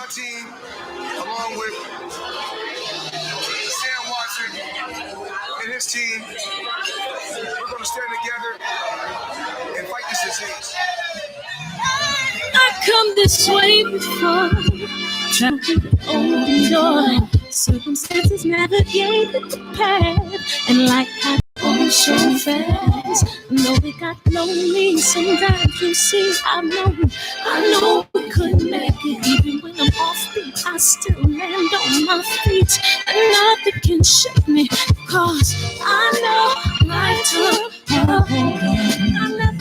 my team, along with Sam Watson and his team, we're going to stand together and fight this disease. I come this way before, trying to open door. Circumstances navigated the path, and like I go so fast. No, it got lonely. Sometimes you see, I know we couldn't make it. Even when I'm offbeat, I still land on my feet, and nothing can shake me, cause I know life took a hold. I never.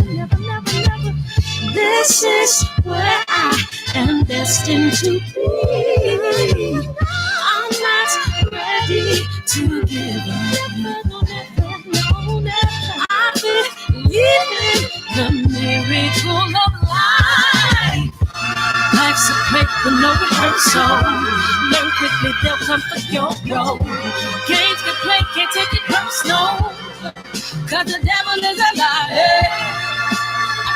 This is where I am destined to be. I'm not ready to give up. I believe in the miracle of life. Life's a play with no rehearsal. Learn quickly, they'll come for your role. Games can play, can't take it personal, cause the devil is a liar.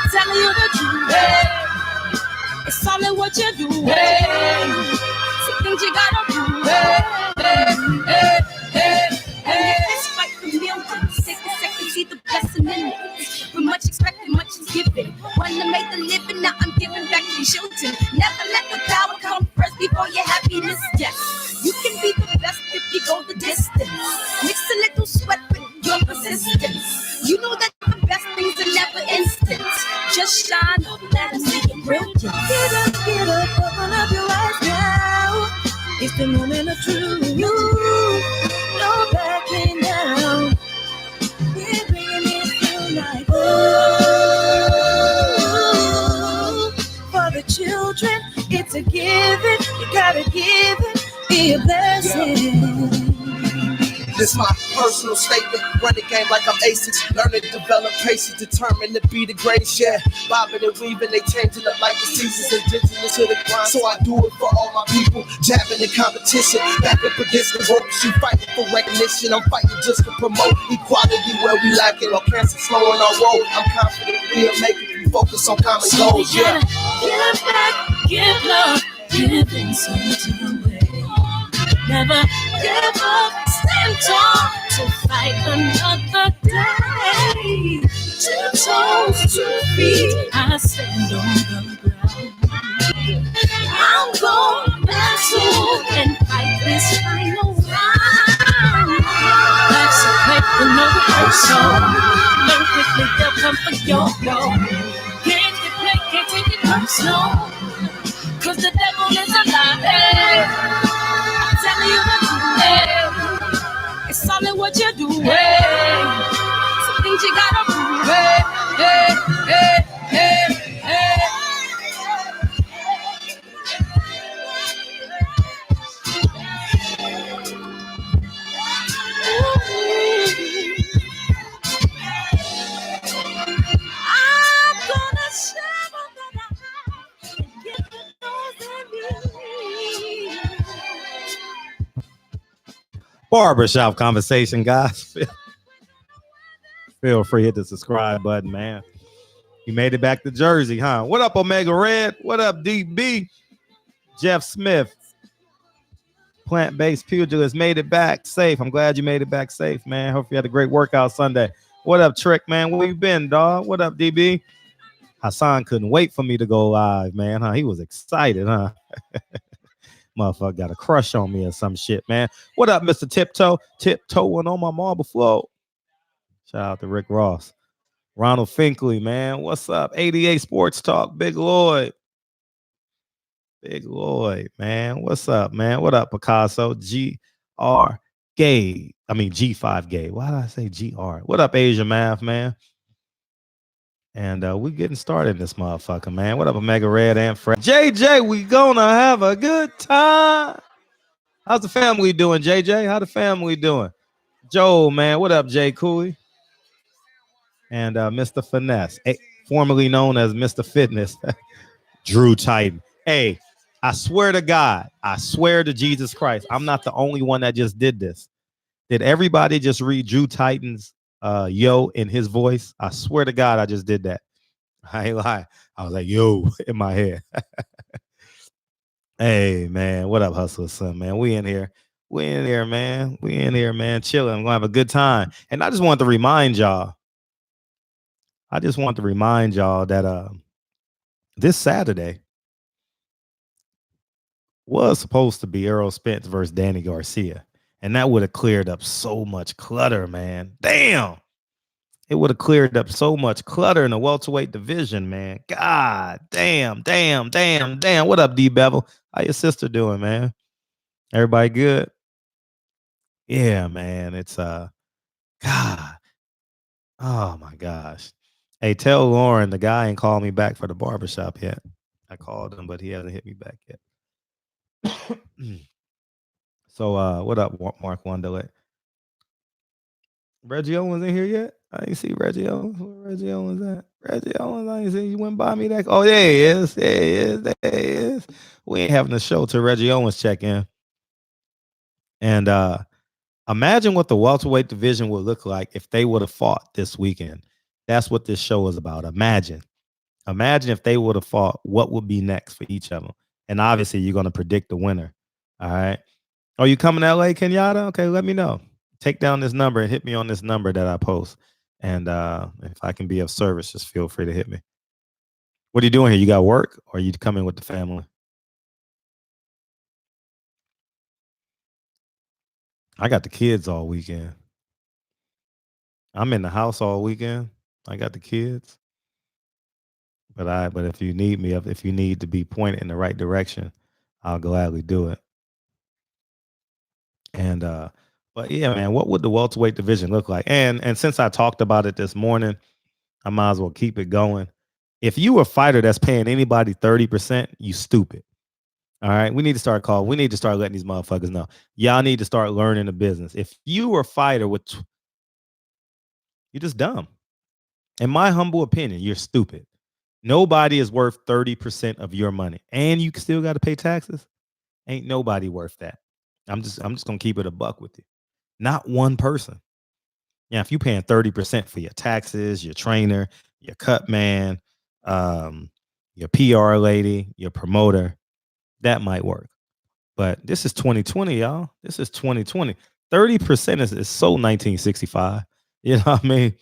Telling you the truth, it's only what you do, some things you gotta do, It's fight for millions, take a second, see the blessing in it. With much expected, much is given. One to make the living, now I'm giving back to children. Never let the power come first before your happiness, yes. You can be the best if you go the distance. Mix a little sweat with your persistence. You know that the best things are never instant. Just shine on, let us see your brilliance. Get up, open up your eyes now. It's the moment of truth. No backing down. We're bringing it through like ooh. For the children, it's a given. You gotta give it, be a blessing. This my personal statement. Run the game like I'm aces. Learn to develop patience, determined to be the greatest. Yeah, bobbing and weaving, they changing up like the seasons. Indigenous to the grind, so I do it for all my people. Jabbing the competition, back up against the ropes. You fighting for recognition, I'm fighting just to promote equality where we lack it. Or cancer slowing our road. I'm confident we'll make it. We focus on common goals. Yeah. Give back, give love, giving something away. Never give up, stand tall to fight another day. 2 toes, 2 feet, I stand on the ground. I'm going battle and fight this final round. Life's a play with no rehearsal. Learn quickly, they'll come for your role. Games they play, can't take it personal, cause the devil is a liar. Telling you the truth, it's only what you do, some things you gotta do, I'm gonna shovel the night and get the those in me. Barbershop conversation, guys. Feel free to hit the subscribe button, man. You made it back to Jersey, huh? What up, Omega Red? What up, DB? Jeff Smith, plant-based pugilist, made it back safe. I'm glad you made it back safe, man. Hope you had a great workout Sunday. What up, Trick, man? Where you been, dog? What up, DB? Hassan couldn't wait for me to go live, man. Huh? He was excited, huh? Motherfucker got a crush on me or some shit, man. What up, Mr. Tiptoe? Tiptoeing on my marble floor. Shout out to Rick Ross. Ronald Finkley, man. What's up? 88 Sports Talk. Big Lloyd. Big Lloyd, man. What's up, man? What up, Picasso? GR Gay. I mean, G5 Gay. Why did I say GR? What up, Asia Math, man? And we getting started in this motherfucker, man. What up, Omega Red and Fred? JJ, we gonna have a good time. How's the family doing, JJ? How the family doing? Joel, man. What up, Jay Cooley? And Mr. Finesse, formerly known as Mr. Fitness, Drew Titan. Hey, I swear to God, I swear to Jesus Christ, I'm not the only one that just did this. Did everybody just read Drew Titan's yo in his voice? I swear to God, I just did that. I ain't lie. I was like, yo, in my head. Hey, man. What up, Hustler Son, man? We in here. We in here, man. We in here, man. Chilling. I'm going to have a good time. And I just want to remind y'all. That this Saturday was supposed to be Errol Spence versus Danny Garcia. And that would have cleared up so much clutter, man. Damn. It would have cleared up so much clutter in the welterweight division, man. God damn. What up, D Bevel? How your sister doing, man? Everybody good? Yeah, man. It's God. Oh my gosh. Hey, tell Lauren the guy ain't called me back for the barbershop yet. I called him, but he hasn't hit me back yet. So what up, Mark Wonderlet? Reggie Owens in here yet? I ain't see Reggie Owens. Where Reggie Owens at? Reggie Owens, I ain't see you went by me that. Oh, there he is. There he is. We ain't having a show till Reggie Owens check in. And imagine what the welterweight division would look like if they would have fought this weekend. That's what this show is about. Imagine if they would have fought, what would be next for each of them. And obviously, you're going to predict the winner. All right. Are you coming to LA, Kenyatta? Okay, let me know. Take down this number and hit me on this number that I post. And if I can be of service, just feel free to hit me. What are you doing here? You got work, or are you coming with the family? I got the kids all weekend. I'm in the house all weekend. I got the kids. But if you need me, if you need to be pointed in the right direction, I'll gladly do it. And but yeah, man, what would the welterweight division look like? And since I talked about it this morning, I might as well keep it going. If you a fighter that's paying anybody 30%, you stupid. All right. We need to start letting these motherfuckers know. Y'all need to start learning the business. If you are a fighter with you're just dumb. In my humble opinion, you're stupid. Nobody is worth 30% of your money. And you still got to pay taxes. Ain't nobody worth that. I'm just gonna keep it a buck with you. Not one person. Yeah, if you paying 30% for your taxes, your trainer, your cut man, your PR lady, your promoter, that might work. But this is 2020, y'all. This is 2020. 30% is so 1965. You know what I mean?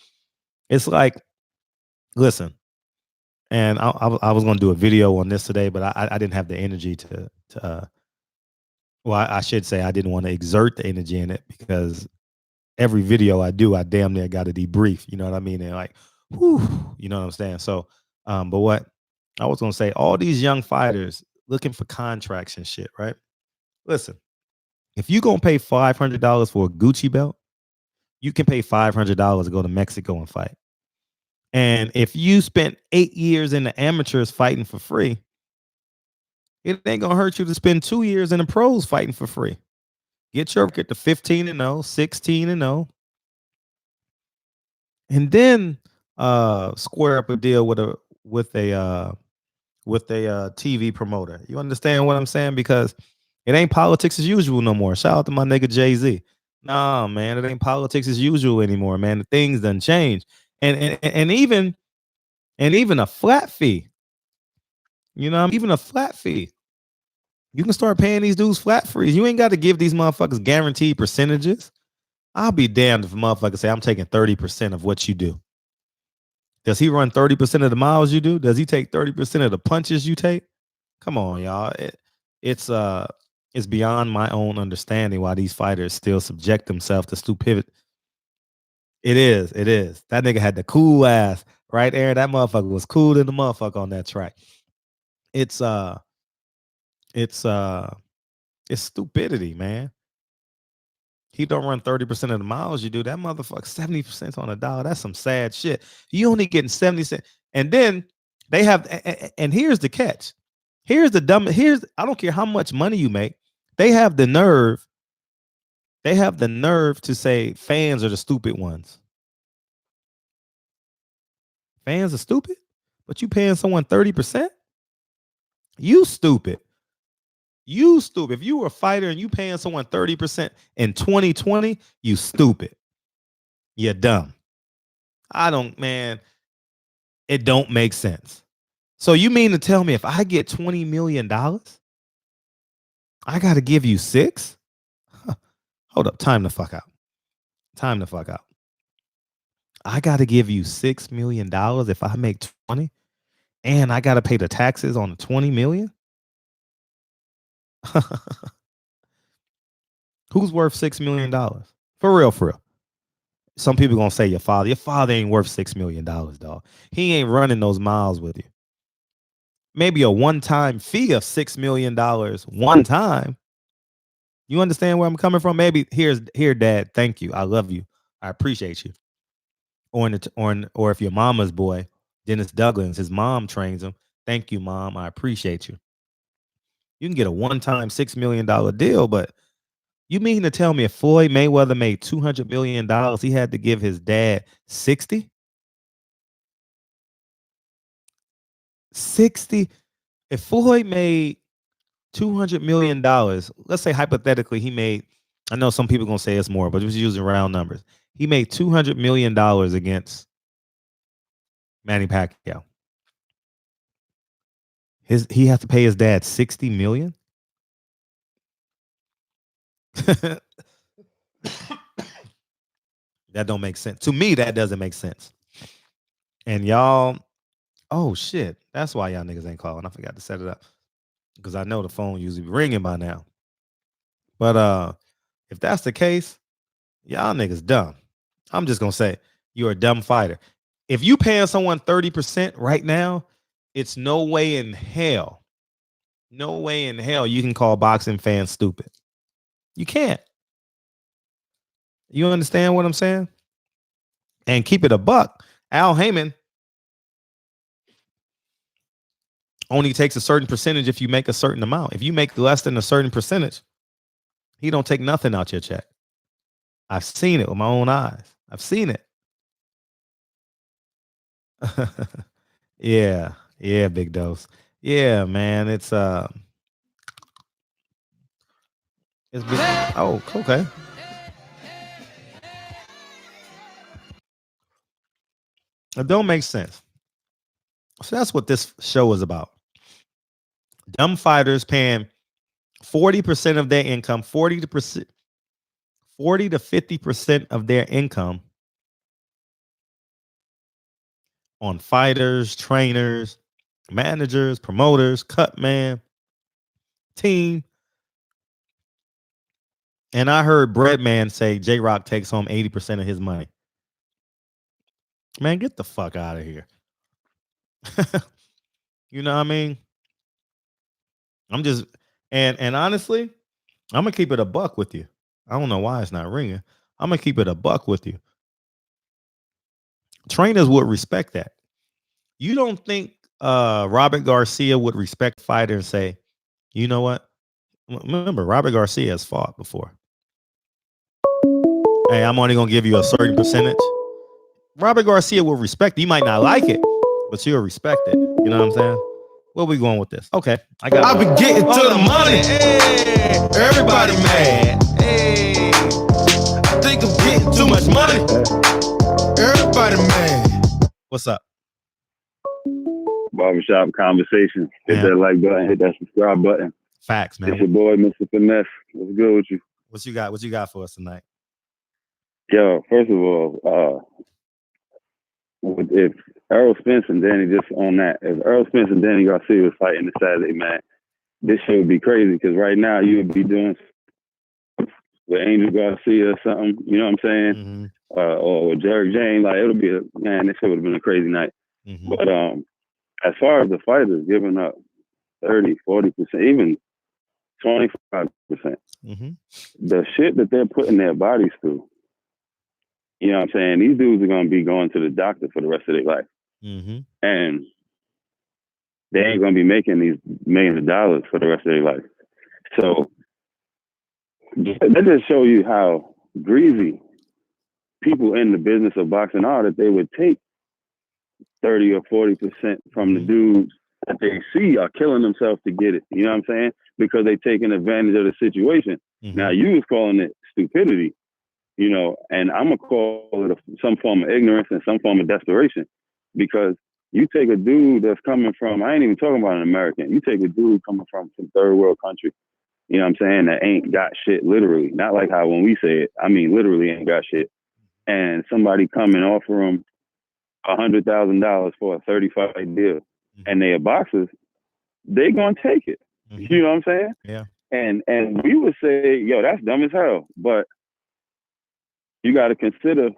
It's like, listen, and I was going to do a video on this today, but I didn't have the energy to I should say I didn't want to exert the energy in it, because every video I do, I damn near got to debrief. You know what I mean? And like, whew, you know what I'm saying? So, but what I was going to say, all these young fighters looking for contracts and shit, right? Listen, if you're going to pay $500 for a Gucci belt, you can pay $500 to go to Mexico and fight. And if you spent 8 years in the amateurs fighting for free, it ain't going to hurt you to spend 2 years in the pros fighting for free. Get to 15-0, 16-0. And then square up a deal with a TV promoter. You understand what I'm saying? Because it ain't politics as usual no more. Shout out to my nigga Jay-Z. Nah, man, it ain't politics as usual anymore, man. The things done changed. And even a flat fee. You know, even a flat fee. You can start paying these dudes flat fees. You ain't got to give these motherfuckers guaranteed percentages. I'll be damned if a motherfucker say, I'm taking 30% of what you do. Does he run 30% of the miles you do? Does he take 30% of the punches you take? Come on, y'all. It's beyond my own understanding why these fighters still subject themselves to stupidity. It is. That nigga had the cool ass, right, Aaron? That motherfucker was cool than the motherfucker on that track. It's stupidity, man. He don't run 30% of the miles you do. That motherfucker 70% on a dollar. That's some sad shit. You only getting 70 cents. And then they have, and here's the catch. I don't care how much money you make. They have the nerve to say fans are the stupid ones. Fans are stupid, but you paying someone 30%? You stupid. If you were a fighter and you paying someone 30% in 2020, you stupid. You're dumb. It don't make sense. So you mean to tell me if I get $20 million I got to give you 6? Hold up. Time the fuck out. I got to give you $6 million if I make 20, and I got to pay the taxes on the 20 million. Who's worth $6 million? For real. Some people gonna say your father. Your father ain't worth $6 million, dog. He ain't running those miles with you. Maybe a one-time fee of $6 million one time. You understand where I'm coming from? Maybe here, Dad. Thank you. I love you. I appreciate you. Or if your mama's boy, Dennis Douglas, his mom trains him. Thank you, Mom. I appreciate you. You can get a one-time $6 million deal, but you mean to tell me if Floyd Mayweather made $200 million, he had to give his dad 60? 60? If Floyd made $200 million, let's say hypothetically he made, I know some people going to say it's more, but just using round numbers. He made $200 million against Manny Pacquiao. He has to pay his dad $60 million? That don't make sense. To me, that doesn't make sense. And y'all, oh shit, that's why y'all niggas ain't calling. I forgot to set it up because I know the phone usually be ringing by now. But if that's the case, y'all niggas dumb. I'm just gonna say you're a dumb fighter. If you paying someone 30% right now, it's no way in hell you can call boxing fans stupid. You can't. You understand what I'm saying? And keep it a buck. Al Heyman only takes a certain percentage if you make a certain amount. If you make less than a certain percentage, he don't take nothing out your check. I've seen it with my own eyes. I've seen it. Yeah, big dose. Yeah, man. It's been, oh, okay. It don't make sense. So that's what this show is about. Dumb fighters paying 40% of their income, 40 to 50% of their income on fighters, trainers, managers, promoters, cut man, team. And I heard Breadman say J-Rock takes home 80% of his money. Man, get the fuck out of here. You know what I mean? I'm just, and honestly, I'm going to keep it a buck with you. I don't know why it's not ringing. I'm going to keep it a buck with you. Trainers would respect that. You don't think Robert Garcia would respect a fighter and say, you know what? Remember, Robert Garcia has fought before. Hey, I'm only going to give you a certain percentage. Robert Garcia will respect it. You might not like it, but you'll respect it. You know what I'm saying? Where we going with this? Okay, I been getting to the money. Hey, everybody mad. Hey, I think I'm getting too much money. Everybody mad. What's up? Barbershop Conversation. Hit that like button, hit that subscribe button. Facts, man. It's your boy, Mr. Finesse. What's good with you? What you got? What you got for us tonight? Yo, first of all, if Errol Spence and Danny, just on that, if Errol Spence and Danny Garcia was fighting this Saturday, man, this shit would be crazy because right now you would be doing with Angel Garcia or something, you know what I'm saying? Mm-hmm. Or with Derek James, like it'll be this shit would have been a crazy night. Mm-hmm. But as far as the fighters giving up 30, 40%, even 25%, mm-hmm. the shit that they're putting their bodies through, you know what I'm saying? These dudes are going to be going to the doctor for the rest of their life. Mm-hmm. And they ain't going to be making these millions of dollars for the rest of their life. So that just show you how greasy people in the business of boxing are, that they would take 30 or 40% from the dudes that they see are killing themselves to get it. You know what I'm saying? Because they taking advantage of the situation. Mm-hmm. Now, you was calling it stupidity, you know, and I'm going to call it some form of ignorance and some form of desperation, because you take a dude that's coming from, I ain't even talking about an American, you take a dude coming from some third world country You know what I'm saying? That ain't got shit, literally. Not like how when we say it, I mean literally ain't got shit. And somebody come and offer them $100,000 for a 30-fight deal, and they are boxers, they gonna take it. You know what I'm saying? Yeah. And we would say, yo, that's dumb as hell. But you got to consider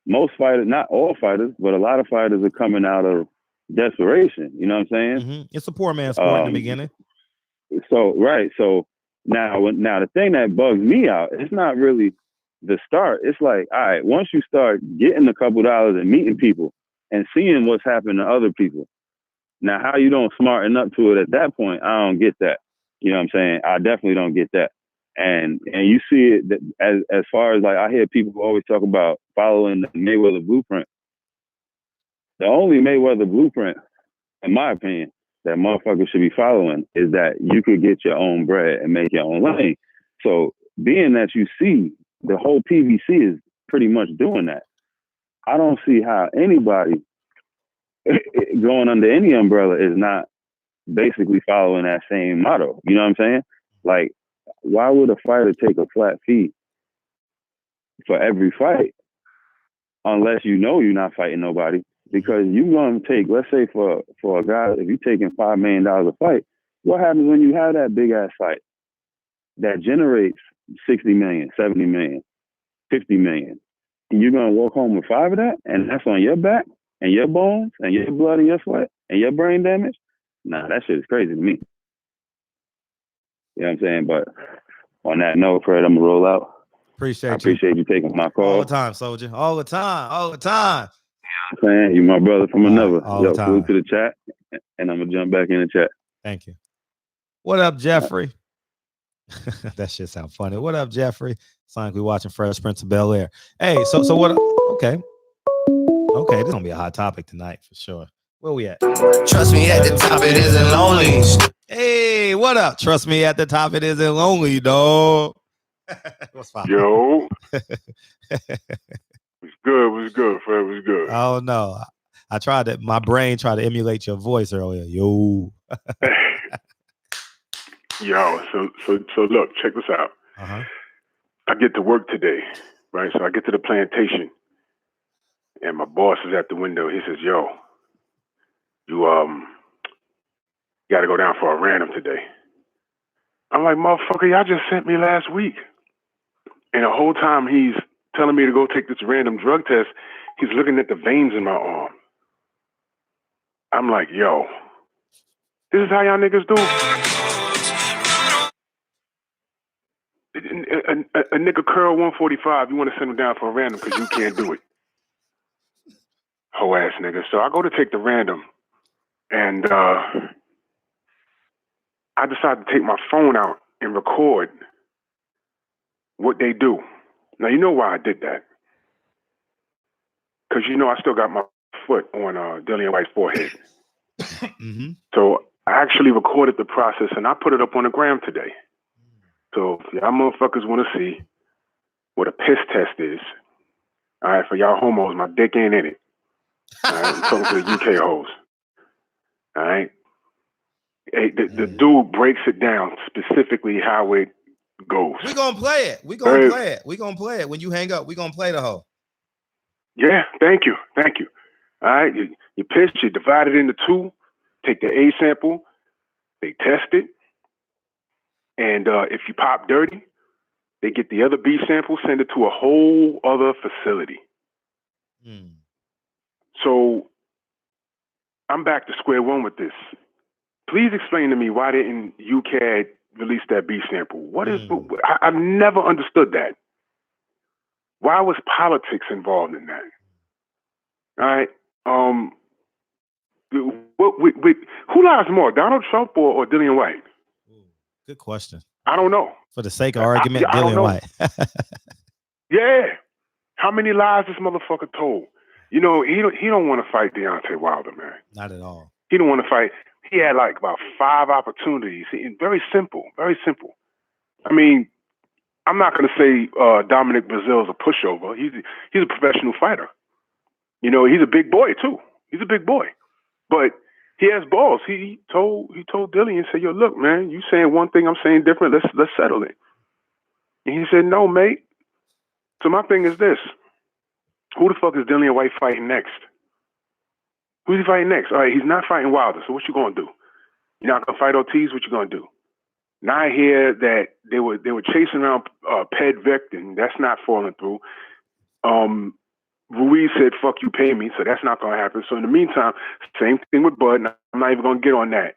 most fighters, not all fighters, but a lot of fighters are coming out of desperation. You know what I'm saying? It's a poor man's sport in the beginning. So right. So now the thing that bugs me out, it's not really the start. It's like, all right, once you start getting a couple dollars and meeting people and seeing what's happened to other people, now how you don't smarten up to it at that point, I don't get that. You know what I'm saying? I definitely don't get that. And you see it as far as like, I hear people always talk about following the Mayweather blueprint. The only Mayweather blueprint, in my opinion, that motherfuckers should be following is that you could get your own bread and make your own lane. So being that you see the whole PBC is pretty much doing that, I don't see how anybody going under any umbrella is not basically following that same motto. You know what I'm saying? Like, why would a fighter take a flat fee for every fight unless you know you're not fighting nobody? Because you're going to take, let's say for a guy, if you're taking $5 million a fight, what happens when you have that big ass fight that generates 60 million, 70 million, 50 million? And you're going to walk home with 5 of that? And that's on your back and your bones and your blood and your sweat and your brain damage? Nah, that shit is crazy to me. You know what I'm saying? But on that note, Fred, I'm going to roll out. Appreciate you taking my call. All the time, soldier. All the time. All the time. You know what I'm saying? You my brother from another. All the time. Salute to the chat, and I'm going to jump back in the chat. Thank you. What up, Jeffrey? That shit sound funny. What up, Jeffrey? Sound like we watching Fresh Prince of Bel-Air. Hey, so what? Okay, this is gonna be a hot topic tonight for sure. Where we at? Trust me, at the top it isn't lonely. Hey, what up? Trust me, at the top it isn't lonely, dog. What's fine? Yo. Was good, Fred. Was good. Oh no. I tried to, my brain tried to emulate your voice earlier. Yo. Yo, so look, check this out. I get to work today, right? So I get to the plantation and my boss is at the window. He says, yo, you gotta go down for a random today. I'm like, motherfucker, y'all just sent me last week. And the whole time he's telling me to go take this random drug test, he's looking at the veins in my arm. I'm like, yo, this is how y'all niggas do? A nigga curl 145, you want to send him down for a random because you can't do it. Hoe ass nigga. So I go to take the random and I decided to take my phone out and record what they do. Now, you know why I did that? Because you know I still got my foot on Dillian White's forehead. So I actually recorded the process and I put it up on the gram today. So if y'all motherfuckers want to see what a piss test is, all right, for y'all homos, my dick ain't in it. All right, I'm talking to the UK hoes. All right. Hey, the dude breaks it down specifically how it goes. We gonna play it. We gonna play it. We gonna play it. When you hang up, we gonna play the hoe. Yeah, thank you. Thank you. All right, you piss, you divide it into 2, take the A sample, they test it, and if you pop dirty, they get the other B sample, send it to a whole other facility. So I'm back to square one with this. Please explain to me why didn't UK release that B sample? What is? I've never understood that. Why was politics involved in that? All right. Who lies more, Donald Trump or Dillian White? Good question. I don't know. For the sake of argument, Dillian White. Yeah. How many lies this motherfucker told? You know, he don't want to fight Deontay Wilder, man. Not at all. He don't want to fight. He had like about 5 opportunities. Very simple. Very simple. I mean, I'm not going to say Dominic Breazeale's a pushover. He's a professional fighter. You know, he's a big boy too. He's a big boy. But He has balls. He told Dillian, said, "Yo, look, man, you saying one thing, I'm saying different. Let's settle it." And he said, "No, mate." So my thing is this: who the fuck is Dillian White fighting next? Who's he fighting next? All right, he's not fighting Wilder. So what you gonna do? You're not gonna fight Ortiz? What you gonna do? Now I hear that they were chasing around Ped Victor. That's not falling through. Ruiz said, "Fuck you, pay me," so that's not gonna happen. So in the meantime, same thing with Bud. And I'm not even gonna get on that.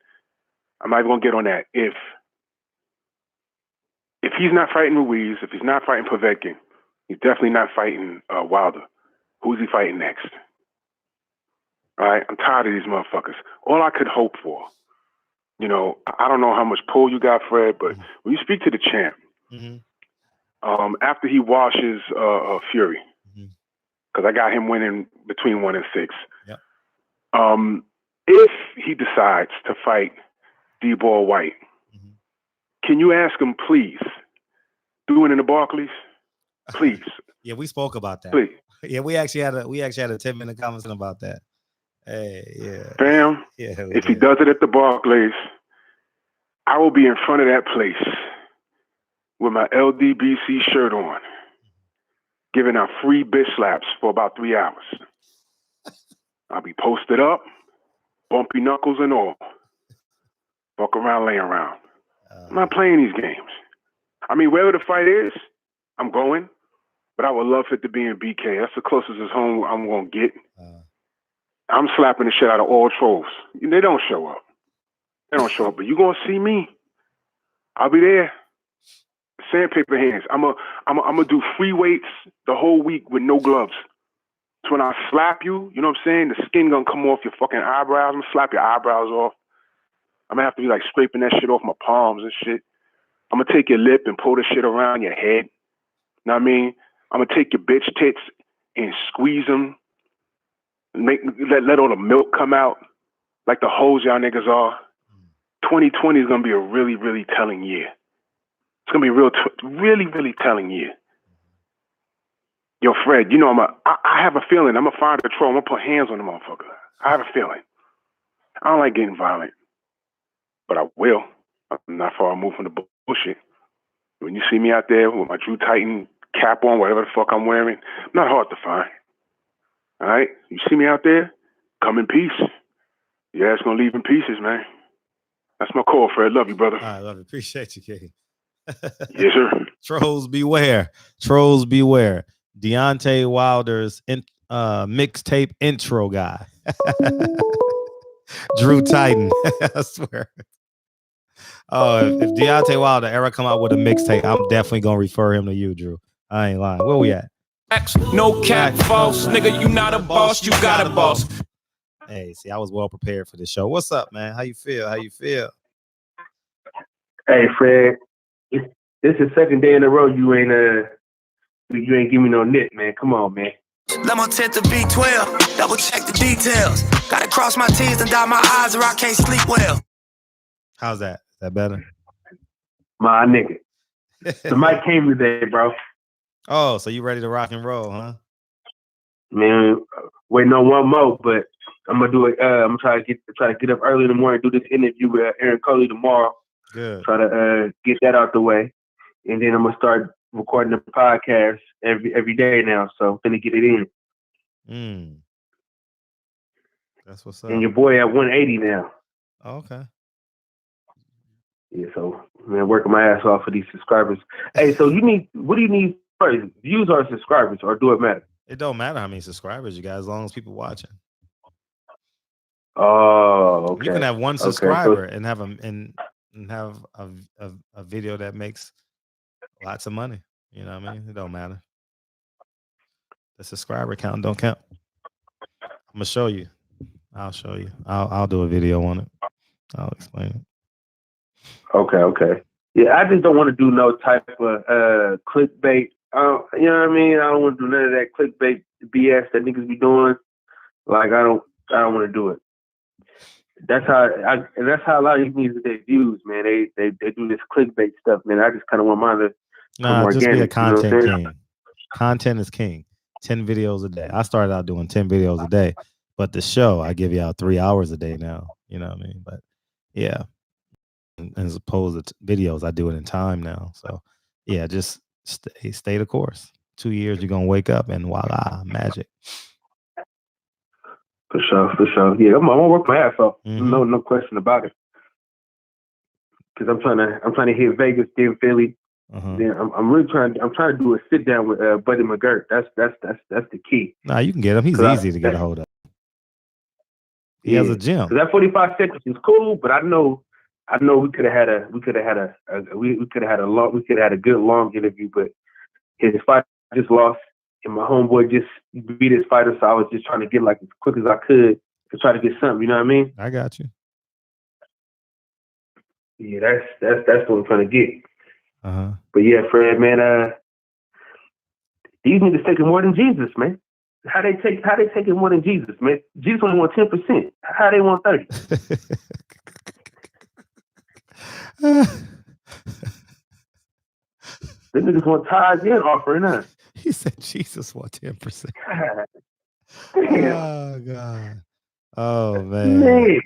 If he's not fighting Ruiz, if he's not fighting Povetkin, he's definitely not fighting Wilder. Who's he fighting next? All right, I'm tired of these motherfuckers. All I could hope for, you know, I don't know how much pull you got, Fred, but when you speak to the champ, after he washes Fury, because I got him winning between 1 and 6. Yep. If he decides to fight D-Ball White, can you ask him, please, do it in the Barclays? Please. Yeah, we spoke about that. Please. Yeah, we actually had a 10-minute conversation about that. Hey, yeah. Fam, yeah, if he does it at the Barclays, I will be in front of that place with my LDBC shirt on, giving out free bitch slaps for about 3 hours. I'll be posted up, bumpy knuckles and all. Fuck around, lay around. I'm not playing these games. I mean, wherever the fight is, I'm going, but I would love for it to be in BK. That's the closest as home I'm going to get. I'm slapping the shit out of all trolls. They don't show up. But you're going to see me. I'll be there. Sandpaper hands. I'm gonna do free weights the whole week with no gloves. So when I slap you, you know what I'm saying? The skin gonna come off your fucking eyebrows. I'm gonna slap your eyebrows off. I'm gonna have to be like scraping that shit off my palms and shit. I'm gonna take your lip and pull the shit around your head. You know what I mean? I'm gonna take your bitch tits and squeeze them. Let all the milk come out like the hoes y'all niggas are. 2020 is gonna be a really, really telling year. It's gonna be a really, really telling year. Yo, Fred, you know I have a feeling I'm gonna find a troll. I'm gonna put hands on the motherfucker. I have a feeling. I don't like getting violent, but I will. I'm not far removed from the bullshit. When you see me out there with my Drew Titan cap on, whatever the fuck I'm wearing, I'm not hard to find. All right? You see me out there, come in peace. Yeah, it's gonna leave in pieces, man. That's my call, Fred. Love you, brother. I love it. Appreciate you, King. Yes, sir. Trolls beware. Trolls beware. Deontay Wilder's mixtape intro guy. Drew Titan. I swear. Oh, if Deontay Wilder ever come out with a mixtape, I'm definitely gonna refer him to you, Drew. I ain't lying. Where we at? No cap, false. Nigga, you not a boss, you got a boss. Hey, see, I was well prepared for this show. What's up, man? How you feel? Hey, Fred. This is the second day in a row you ain't give me no nip, man. Come on, man. Lemon 10 to B12, double check the details. Gotta cross my T's and dot my I's or I can't sleep well. How's that? Is that better? My nigga. The mic came today, bro. Oh, so you ready to rock and roll, huh? Man, waiting on one more, but I'm gonna do it. I'm gonna try to get up early in the morning, do this interview with Aaron Coley tomorrow. Good. Try to get that out the way, and then I'm gonna start recording the podcast every day now. So I'm gonna get it in. That's what's up. And your boy at 180 now. Oh, okay. Yeah, so man, working my ass off for these subscribers. Hey, so what do you need first? Views or subscribers, or do it matter? It don't matter how many subscribers you got as long as people watching. Oh, okay. You can have one subscriber and have a video that makes lots of money. You know what I mean? It don't matter. The subscriber count don't count. I'm gonna show you. I'll show you. I'll do a video on it. I'll explain it. Okay. Yeah, I just don't want to do no type of clickbait. You know what I mean? I don't want to do none of that clickbait BS that niggas be doing. Like I don't want to do it. That's how a lot of these niggas get their views, man. They do this clickbait stuff, man. I just kind of want mine to come just organic, be a content you know king. Content is king. 10 videos a day. I started out doing 10 videos a day, but the show I give you out 3 hours a day now. You know what I mean? But yeah, and as opposed to videos, I do it in time now. So yeah, just stay the course. 2 years, you're gonna wake up and voila, magic. For sure. Yeah, I'm gonna work my ass off. No question about it. Because I'm trying to hit Vegas, then Philly. Then I'm really trying to do a sit down with Buddy McGirt. That's the key. Nah, you can get him. He's easy to get a hold of. He has a gym. Because that 45 seconds is cool, but I know we could have had a good long interview, but his fight just lost, and my homeboy just beat his fighter, so I was just trying to get like as quick as I could to try to get something. You know what I mean? I got you. Yeah, that's what I'm trying to get. But yeah, Fred, man, these niggas taking more than Jesus, man. How they taking more than Jesus, man? Jesus only want 10%. How they want 30? The niggas want tithes and offering, huh? He said Jesus want 10%. Oh God. Oh man.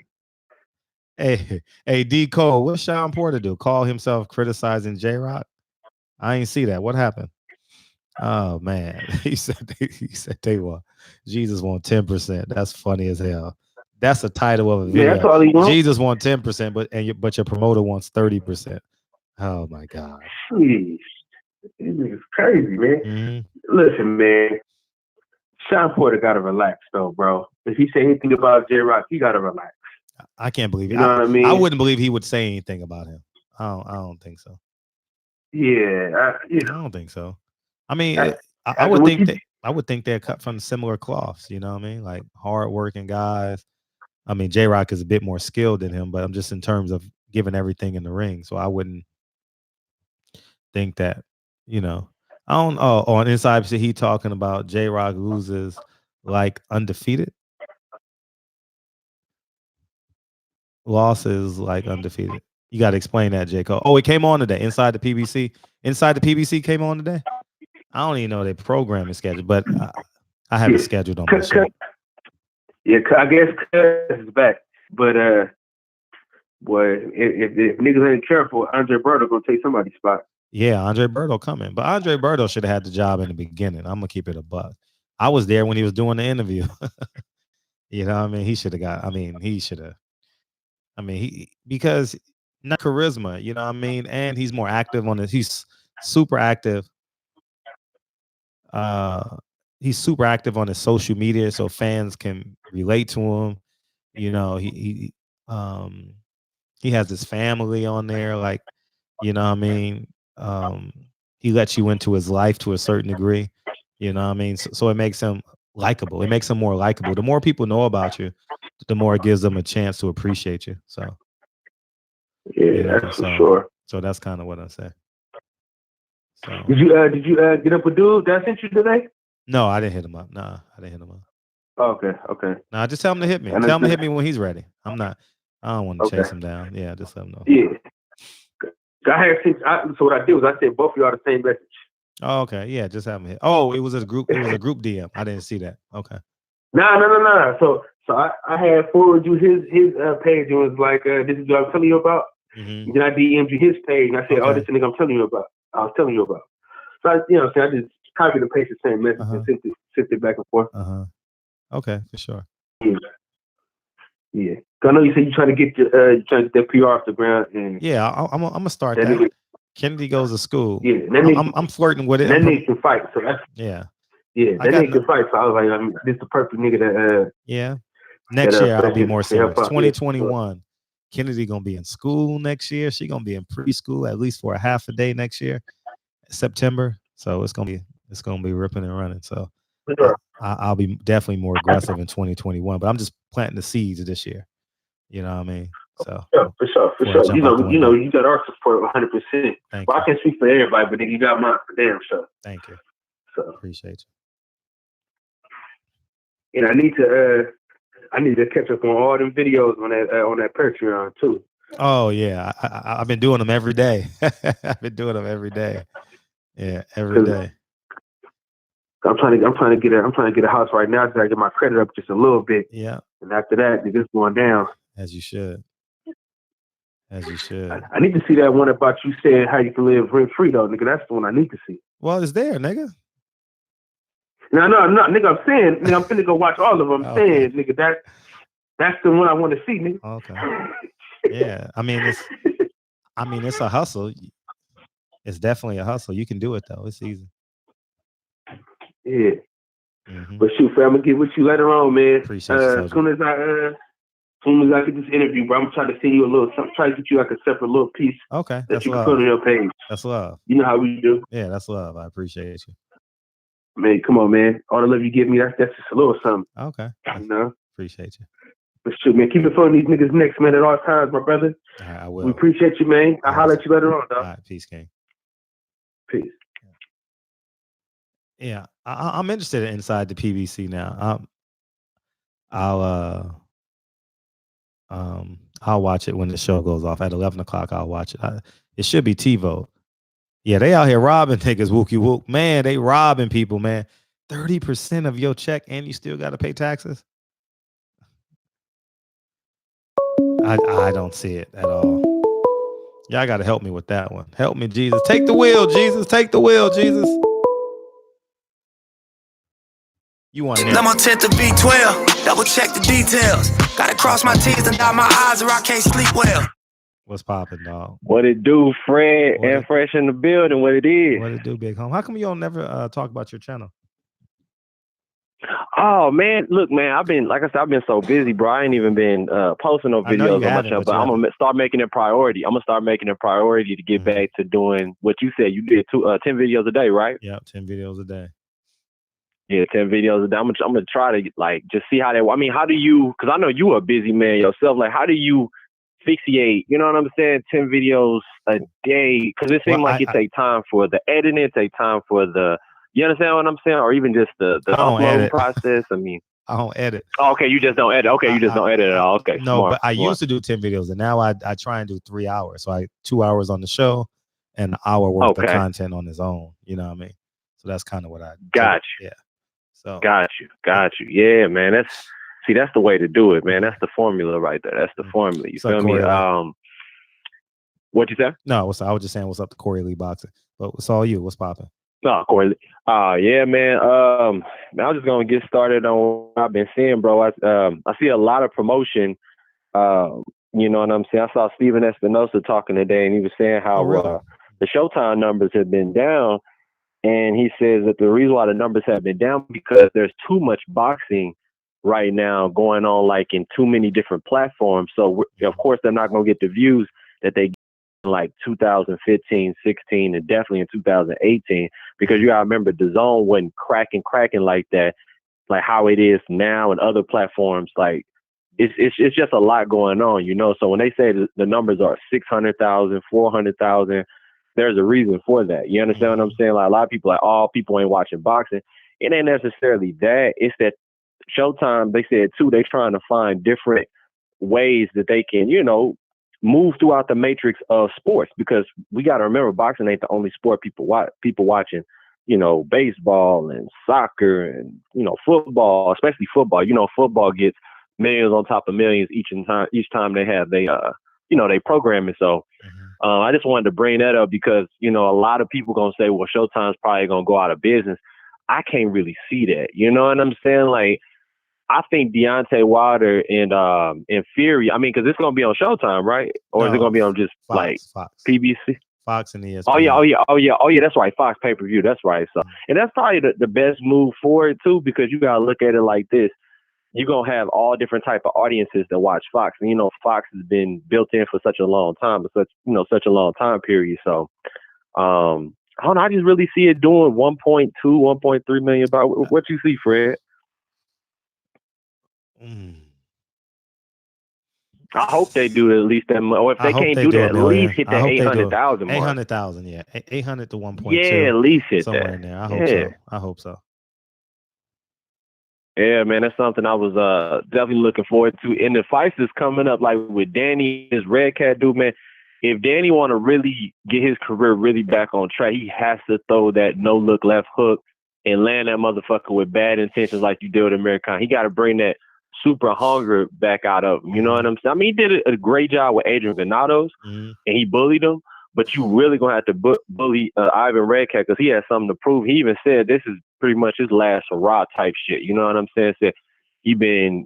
Hey, D Cole, what Shawn Porter do? Call himself criticizing J-Rock? I ain't see that. What happened? Oh man. He said they want Jesus want 10%. That's funny as hell. That's the title of a video. Yeah, that's all he wants. Jesus want 10%, but your promoter wants 30%. Oh my God. Jeez. This nigga's crazy, man. Listen, man. Shawn Porter gotta relax though, bro. If he say anything about J-Rock, he gotta relax. I can't believe it. You know what I mean? I wouldn't believe he would say anything about him. I don't think so. Yeah, I don't think so. I mean, I would think they're cut from similar cloths. You know what I mean? Like hardworking guys. I mean, J-Rock is a bit more skilled than him, but I'm just in terms of giving everything in the ring. So I wouldn't think that. You know, I don't. Oh, on Inside he talking about J-Rock loses like undefeated. Losses like undefeated. You got to explain that, J. Cole. Oh, it came on today. Inside the PBC. Inside the PBC came on today. I don't even know their program is scheduled, but I have it scheduled on my show. Yeah, I guess Cuz is back, but boy, if niggas ain't careful, Andre Berto gonna take somebody's spot. Yeah, Andre Berto coming, but Andre Berto should have had the job in the beginning. I'm gonna keep it a buck. I was there when he was doing the interview. You know what I mean? He should have got. I mean, he should have. I mean, because not charisma, you know what I mean? And he's more active on this. He's super active. He's super active on his social media, so fans can relate to him. You know, he has his family on there, like, you know what I mean? He lets you into his life to a certain degree. You know what I mean? So it makes him likable. It makes him more likable. The more people know about you, the more it gives them a chance to appreciate you. So yeah, you know, that's for sure. So that's kind of what I say. So did you get up with dude that sent you today? No, I didn't hit him up. Nah, I didn't hit him up. Okay. Nah, just tell him to hit me. Tell him to hit me when he's ready. I don't want to chase him down. Yeah, just let him know. Yeah. So what I did was I sent both of y'all the same message. Oh, okay. Yeah, just have him hit. Oh, it was a group DM. I didn't see that. Okay. No. So I had forwarded you his page and was like, this is what I'm telling you about. Mm-hmm. And then I DM'd you his page and I said, oh, this is the nigga I'm telling you about. I was telling you about. So I just copied and pasted the same message and sent it back and forth. Okay, for sure. Yeah. I know you said you're trying to get that PR off the ground. And yeah, I'm gonna start that. Kennedy goes to school. Yeah, I'm flirting with it. That nigga can fight. So that's yeah. Yeah, that nigga can fight. So I was like, this is the perfect nigga that. Yeah. Next year I'll be more serious. 2021. Kennedy gonna be in school next year. She gonna be in preschool at least for a half a day next year, September. So it's gonna be ripping and running. So sure. I'll be definitely more aggressive in 2021. But I'm just planting the seeds this year. You know what I mean? So for sure. You know, you got our support 100%. Well, I can't speak for everybody, but you got mine for damn sure. Thank you. So appreciate you. And I need to catch up on all them videos on that Patreon too. Oh yeah, I've been doing them every day. I've been doing them every day. Yeah, every day. I'm trying to get a house right now so I get my credit up just a little bit. Yeah. And after that, it's going down. As you should. As you should. I need to see that one about you saying how you can live rent free though, nigga. That's the one I need to see. Well, it's there, nigga. No, nigga. I'm saying, nigga, I'm finna go watch all of them. I'm saying, nigga, that's the one I want to see, nigga. Okay. Yeah, I mean it's a hustle. It's definitely a hustle. You can do it though. It's easy. Yeah. But shoot, fam, I'm gonna get with you later on, man. Appreciate you. As soon as I get this interview, bro, I'm trying to send you a little something. Try to get you like a separate little piece. Okay. That you can put on your page. That's love. You know how we do. Yeah, that's love. I appreciate you. Man, come on, man. All the love you give me, that's just a little something. Okay. You know? Appreciate you. But shoot, man, keep it fun these niggas next, man, at all times, my brother. All right, I will. We appreciate you, man. I'll holler at you later on, dog. All right, peace, King. Peace. Yeah, I'm interested in inside the PBC now. I'll watch it when the show goes off at 11 o'clock. I'll watch it. It should be TiVo. Yeah, they out here robbing niggas, wookie wook. Man, they robbing people, man. 30% of your check and you still got to pay taxes? I don't see it at all. Y'all got to help me with that one. Help me, Jesus. Take the wheel, Jesus. Take the wheel, Jesus. You want it? I'm on 10 to V12. Double check the details. Gotta cross my T's and dot my I's or I can't sleep well. What's popping, dog? What it do, Fred? And Fresh in the building. What it is? What it do, Big Home? How come you don't never talk about your channel? Oh man, look, man, I've been so busy, bro. I ain't even been posting no videos on my channel, but I'm gonna start making it a priority. I'm gonna start making it a priority to get back to doing what you said. You did 10 videos a day, right? Yeah, 10 videos a day. Yeah, 10 videos a day. I'm gonna try to like just see how that. I mean, how do you? Because I know you a busy man yourself. Like, how do you fixate? You know what I'm saying? 10 videos a day, because it seems it take time for the editing, it take time for the. You understand what I'm saying? Or even just the upload process. I mean, I don't edit. Oh, okay, you just don't edit. Okay, you just don't edit at all. Okay. No, smart, but I smart. used to do 10 videos, and now I try and do 3 hours. So 2 hours on the show and an hour worth of content on his own. You know what I mean? So that's kind of what I got you. Yeah. So got you. Yeah, man. That's the way to do it, man. That's the formula right there. That's the formula. You feel me? What you say? No, I was just saying what's up to Corey Lee Boxing. But it's all you. What's popping? No, Corey. Yeah, man. I was just gonna get started on what I've been seeing, bro. I see a lot of promotion. You know what I'm saying? I saw Steven Espinosa talking today, and he was saying how the Showtime numbers have been down, and he says that the reason why the numbers have been down because there's too much boxing right now going on, like in too many different platforms. So of course they're not gonna get the views that they get in like 2015, 16, and definitely in 2018, because you gotta remember the zone wasn't cracking like that, like how it is now, and other platforms. Like it's just a lot going on, you know. So when they say the numbers are 600,000, 400,000, there's a reason for that. You understand what I'm saying? Like a lot of people people ain't watching boxing. It ain't necessarily that. It's that Showtime, they said too, they trying to find different ways that they can, you know, move throughout the matrix of sports, because we got to remember boxing ain't the only sport people watching. You know, baseball and soccer and, you know, football, especially football. You know, football gets millions on top of millions each time they have they programming. So I just wanted to bring that up because, you know, a lot of people gonna say, well, Showtime's probably gonna go out of business. I can't really see that. You know what I'm saying? Like, I think Deontay Wilder and Fury, I mean, because it's going to be on Showtime, right? Or is it going to be on just Fox, PBC? Fox and ESPN. Oh, yeah. That's right. Fox pay-per-view. That's right. So, and that's probably the best move for it, too, because you got to look at it like this. You're going to have all different type of audiences that watch Fox. And, you know, Fox has been built in for such a long time, such a long time period. So, I don't know. I just really see it doing 1.2, 1.3 million. What you see, Fred? I hope they do at least that much. Or if they can't do that, at least hit that 800,000 mark. 800,000, yeah. 800 to 1.2. Yeah, at least hit somewhere that. In there. I hope so. Yeah, man, that's something I was definitely looking forward to. And the fights is coming up, like with Danny, this Red Cat dude, man. If Danny want to really get his career really back on track, he has to throw that no-look left hook and land that motherfucker with bad intentions like you did with American. He got to bring that super hunger back out of him. You know what I'm saying? I mean, he did a great job with Adrian Granados, and he bullied him. But you really gonna have to bully Ivan Redcat because he has something to prove. He even said this is pretty much his last hurrah type shit. You know what I'm saying? Said he been,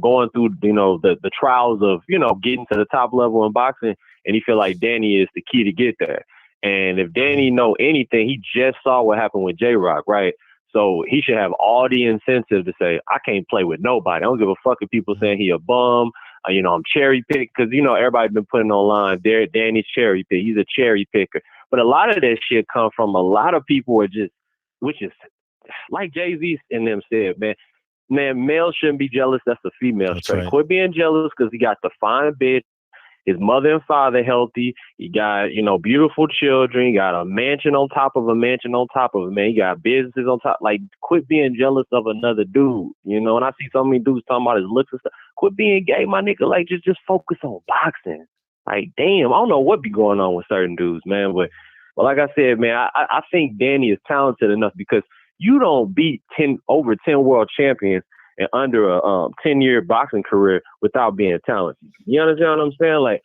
going through, the trials of, getting to the top level in boxing, and he feel like Danny is the key to get there. And if Danny know anything, he just saw what happened with J-Rock, right? So he should have all the incentive to say, I can't play with nobody. I don't give a fuck if people saying he a bum. I'm cherry picked because, everybody's been putting online there. Danny's cherry pick. He's a cherry picker. But a lot of that shit come from a lot of people which is like Jay-Z and them said, man, males shouldn't be jealous. That's a female trait. Right. Quit being jealous because he got the fine bitch. His mother and father healthy. He got, beautiful children. He got a mansion on top of a mansion on top of it, man. He got businesses on top. Like, quit being jealous of another dude. And I see so many dudes talking about his looks and stuff. Quit being gay, my nigga. Like, just focus on boxing. Like, damn, I don't know what be going on with certain dudes, man. But like I said, man, I think Danny is talented enough because you don't beat over 10 world champions and under a 10-year boxing career without being talented. You understand what I'm saying? Like,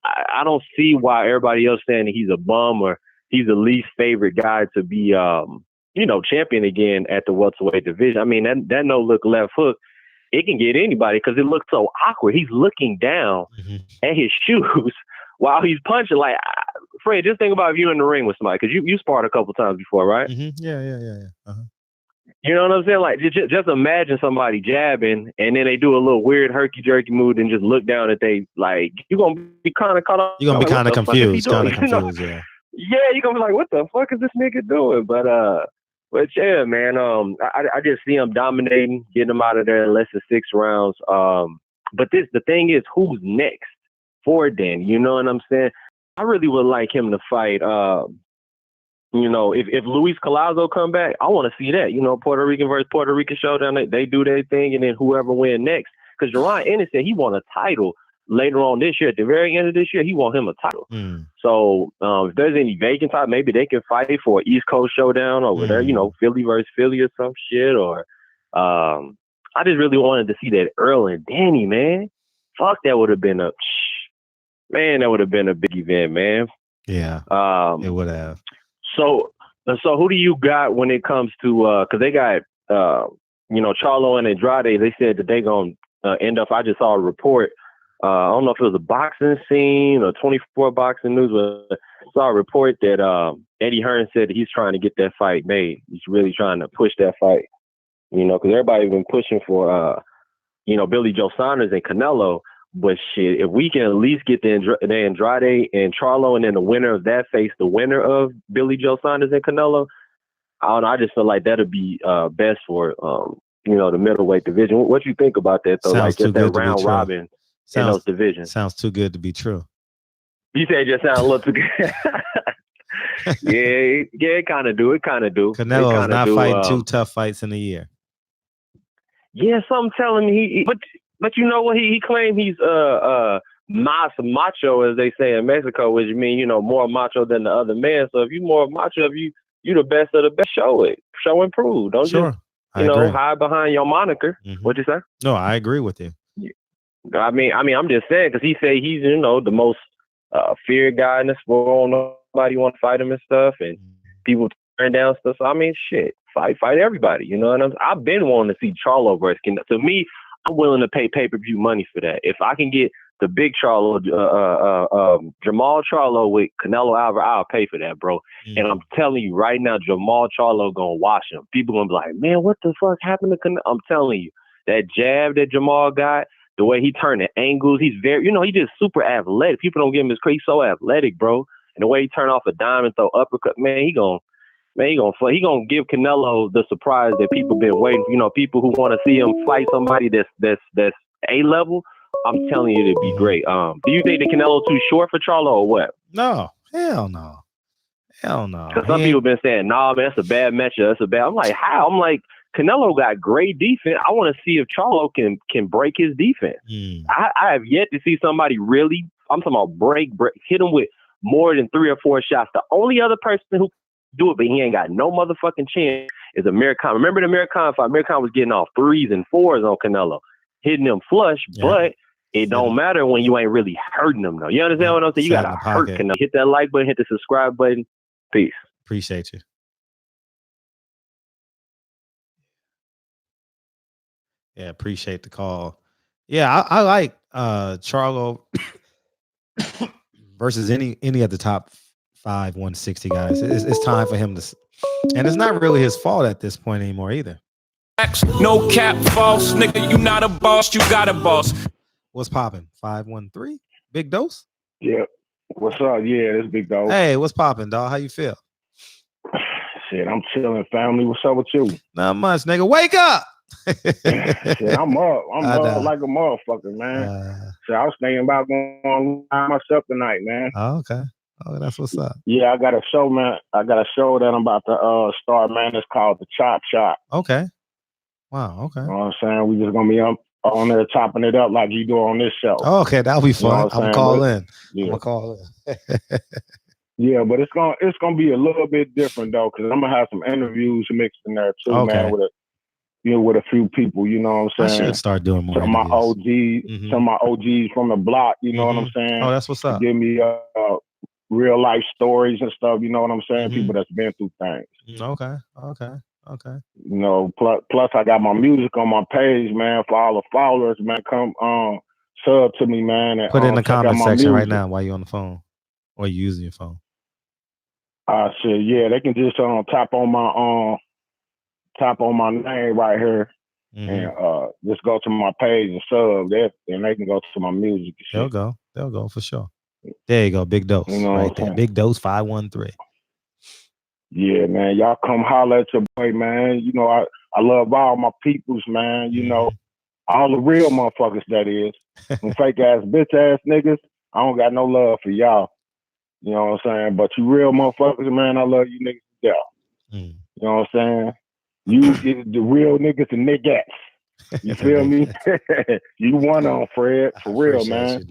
I don't see why everybody else saying that he's a bum or he's the least favorite guy to be, champion again at the welterweight division. I mean, that no-look left hook, it can get anybody because it looks so awkward. He's looking down at his shoes while he's punching. Like, Fred, just think about if you're in the ring with somebody, because you sparred a couple times before, right? Yeah. Uh-huh. You know what I'm saying? Like, just imagine somebody jabbing, and then they do a little weird herky-jerky move and just look down at they, like, you're going to be kind of caught up. You're going to be kind of confused. Yeah. Yeah, you're going to be like, what the fuck is this nigga doing? But yeah, man, I just see him dominating, getting him out of there in less than 6 rounds. But the thing is, who's next for Dan? You know what I'm saying? I really would like him to fight, if Luis Collazo come back, I want to see that. Puerto Rican versus Puerto Rican showdown. They do their thing, and then whoever win next. Because Jerron Ennis said he won a title later on this year. At the very end of this year, he want him a title. So if there's any vacant time, maybe they can fight for an East Coast showdown over there. Philly versus Philly or some shit. Or I just really wanted to see that Earl and Danny, man. Fuck, that would have been that would have been a big event, man. Yeah, it would have. So who do you got when it comes to because they got Charlo and Andrade? They said that they gonna end up. I just saw a report. I don't know if it was a boxing scene or 24 Boxing News, but I saw a report that Eddie Hearn said that he's trying to get that fight made. He's really trying to push that fight. Because everybody's been pushing for Billy Joe Saunders and Canelo. But shit, if we can at least get the Andrade and Charlo, and then the winner of that face the winner of Billy Joe Saunders and Canelo, I don't know. I just feel like that'll be best for the middleweight division. What you think about that though? Sounds like just that round robin in those divisions. Sounds too good to be true. You say it just sounds a little too good. yeah, it kind of do. Canelo's not fighting 2 tough fights in a year. Yeah, something telling me But you know what? He claimed he's macho, as they say in Mexico, which means more macho than the other man. So if you more macho, if you the best of the best, show and prove. Don't just hide behind your moniker. What'd you say? No, I agree with you. Yeah. I mean, I'm just saying because he say he's the most feared guy in the sport. Nobody want to fight him and stuff, and people turn down stuff. So I mean, shit, fight everybody. And I've been wanting to see Charlo versus Canelo. To me, I'm willing to pay pay-per-view money for that. If I can get the big Charlo, Jamal Charlo with Canelo Alvarez, I'll pay for that, bro. And I'm telling you right now, Jamal Charlo gonna wash him. People gonna be like, man, what the fuck happened to Canelo? I'm telling you, that jab that Jamal got, the way he turned the angles, he's very, he just super athletic. People don't give him his credit. He's so athletic, bro. And the way he turned off a dime and throw uppercut, man, he gonna give Canelo the surprise that people been waiting for. People who want to see him fight somebody that's A level. I'm telling you, it'd be great. Do you think that Canelo too short for Charlo or what? No, hell no. Because some people been saying, nah, man, that's a bad matchup. That's a bad. I'm like, how? I'm like, Canelo got great defense. I want to see if Charlo can break his defense. I have yet to see somebody really. I'm talking about break, hit him with more than 3 or 4 shots. The only other person who do it, but he ain't got no motherfucking chin is Amir Khan. Remember the Amir Khan fight? Amir Khan was getting off 3s and 4s on Canelo. hitting them flush, but it don't matter when you ain't really hurting them though. You understand what I'm saying? You gotta hurt. Hit that like button, hit the subscribe button. Peace. Appreciate you. Yeah, appreciate the call. Yeah, I like Charlo versus any of the top 5 160 guys. It's time for him to, and it's not really his fault at this point anymore either. No cap, false nigga. You not a boss, you got a boss. What's popping? 513? Big Dose? Yeah. What's up? Yeah, it's Big Dose. Hey, what's popping, dog? How you feel? Shit, I'm chilling, family. What's up with you? Not much, nigga. Wake up! Shit, I'm up. I'm up like a motherfucker, man. So I was thinking about going by myself tonight, man. Oh, okay. Oh, that's what's up. Yeah, I got a show, man. I got a show that I'm about to start, man. It's called The Chop Shop. Okay. Wow, okay. You know what I'm saying? We just gonna be on there chopping it up like you do on this show. Oh, okay, that'll be fun. You know I'm call in. Yeah. I'm gonna call in. Yeah, but it's gonna be a little bit different though, because I'm gonna have some interviews mixed in there too, man, with a few people, you know what I'm saying? I should start doing more. Some of my OGs, some of my OGs from the block, you know what I'm saying? Oh, that's what's up. Give me real life stories and stuff, you know what I'm saying? People that's been through things. Okay. You know, plus I got my music on my page, man, for all the followers, man. Come sub to me, man. And, put it in the comment section right now while you're on the phone or you using your phone. Shit, yeah, they can just tap on my name right here and just go to my page and sub there, and they can go to my music. They'll go for sure. There you go, Big Dose, you know right there. Big Dose 513. Yeah, man, y'all come holler at your boy, man. You know, I love all my peoples, man. You know, all the real motherfuckers, that is. Them fake ass, bitch ass niggas, I don't got no love for y'all. You know what I'm saying? But you real motherfuckers, man, I love you niggas to death. You know what I'm saying? You the real niggas and niggas. You feel me? You one on, Fred, for real, man.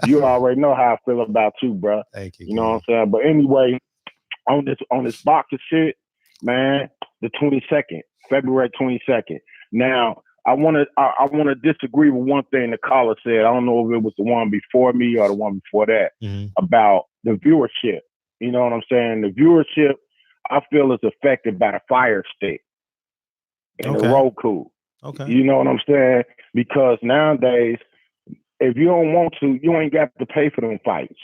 You already know how I feel about you, bro. Thank you. You know what I'm saying? But anyway, on this boxer shit, man, the 22nd, February 22nd. Now, I want to disagree with one thing the caller said. I don't know if it was the one before me or the one before that about the viewership. You know what I'm saying? The viewership, I feel, is affected by the Fire Stick and the Roku. Okay. You know what I'm saying? Because nowadays, if you don't want to, you ain't got to pay for them fights.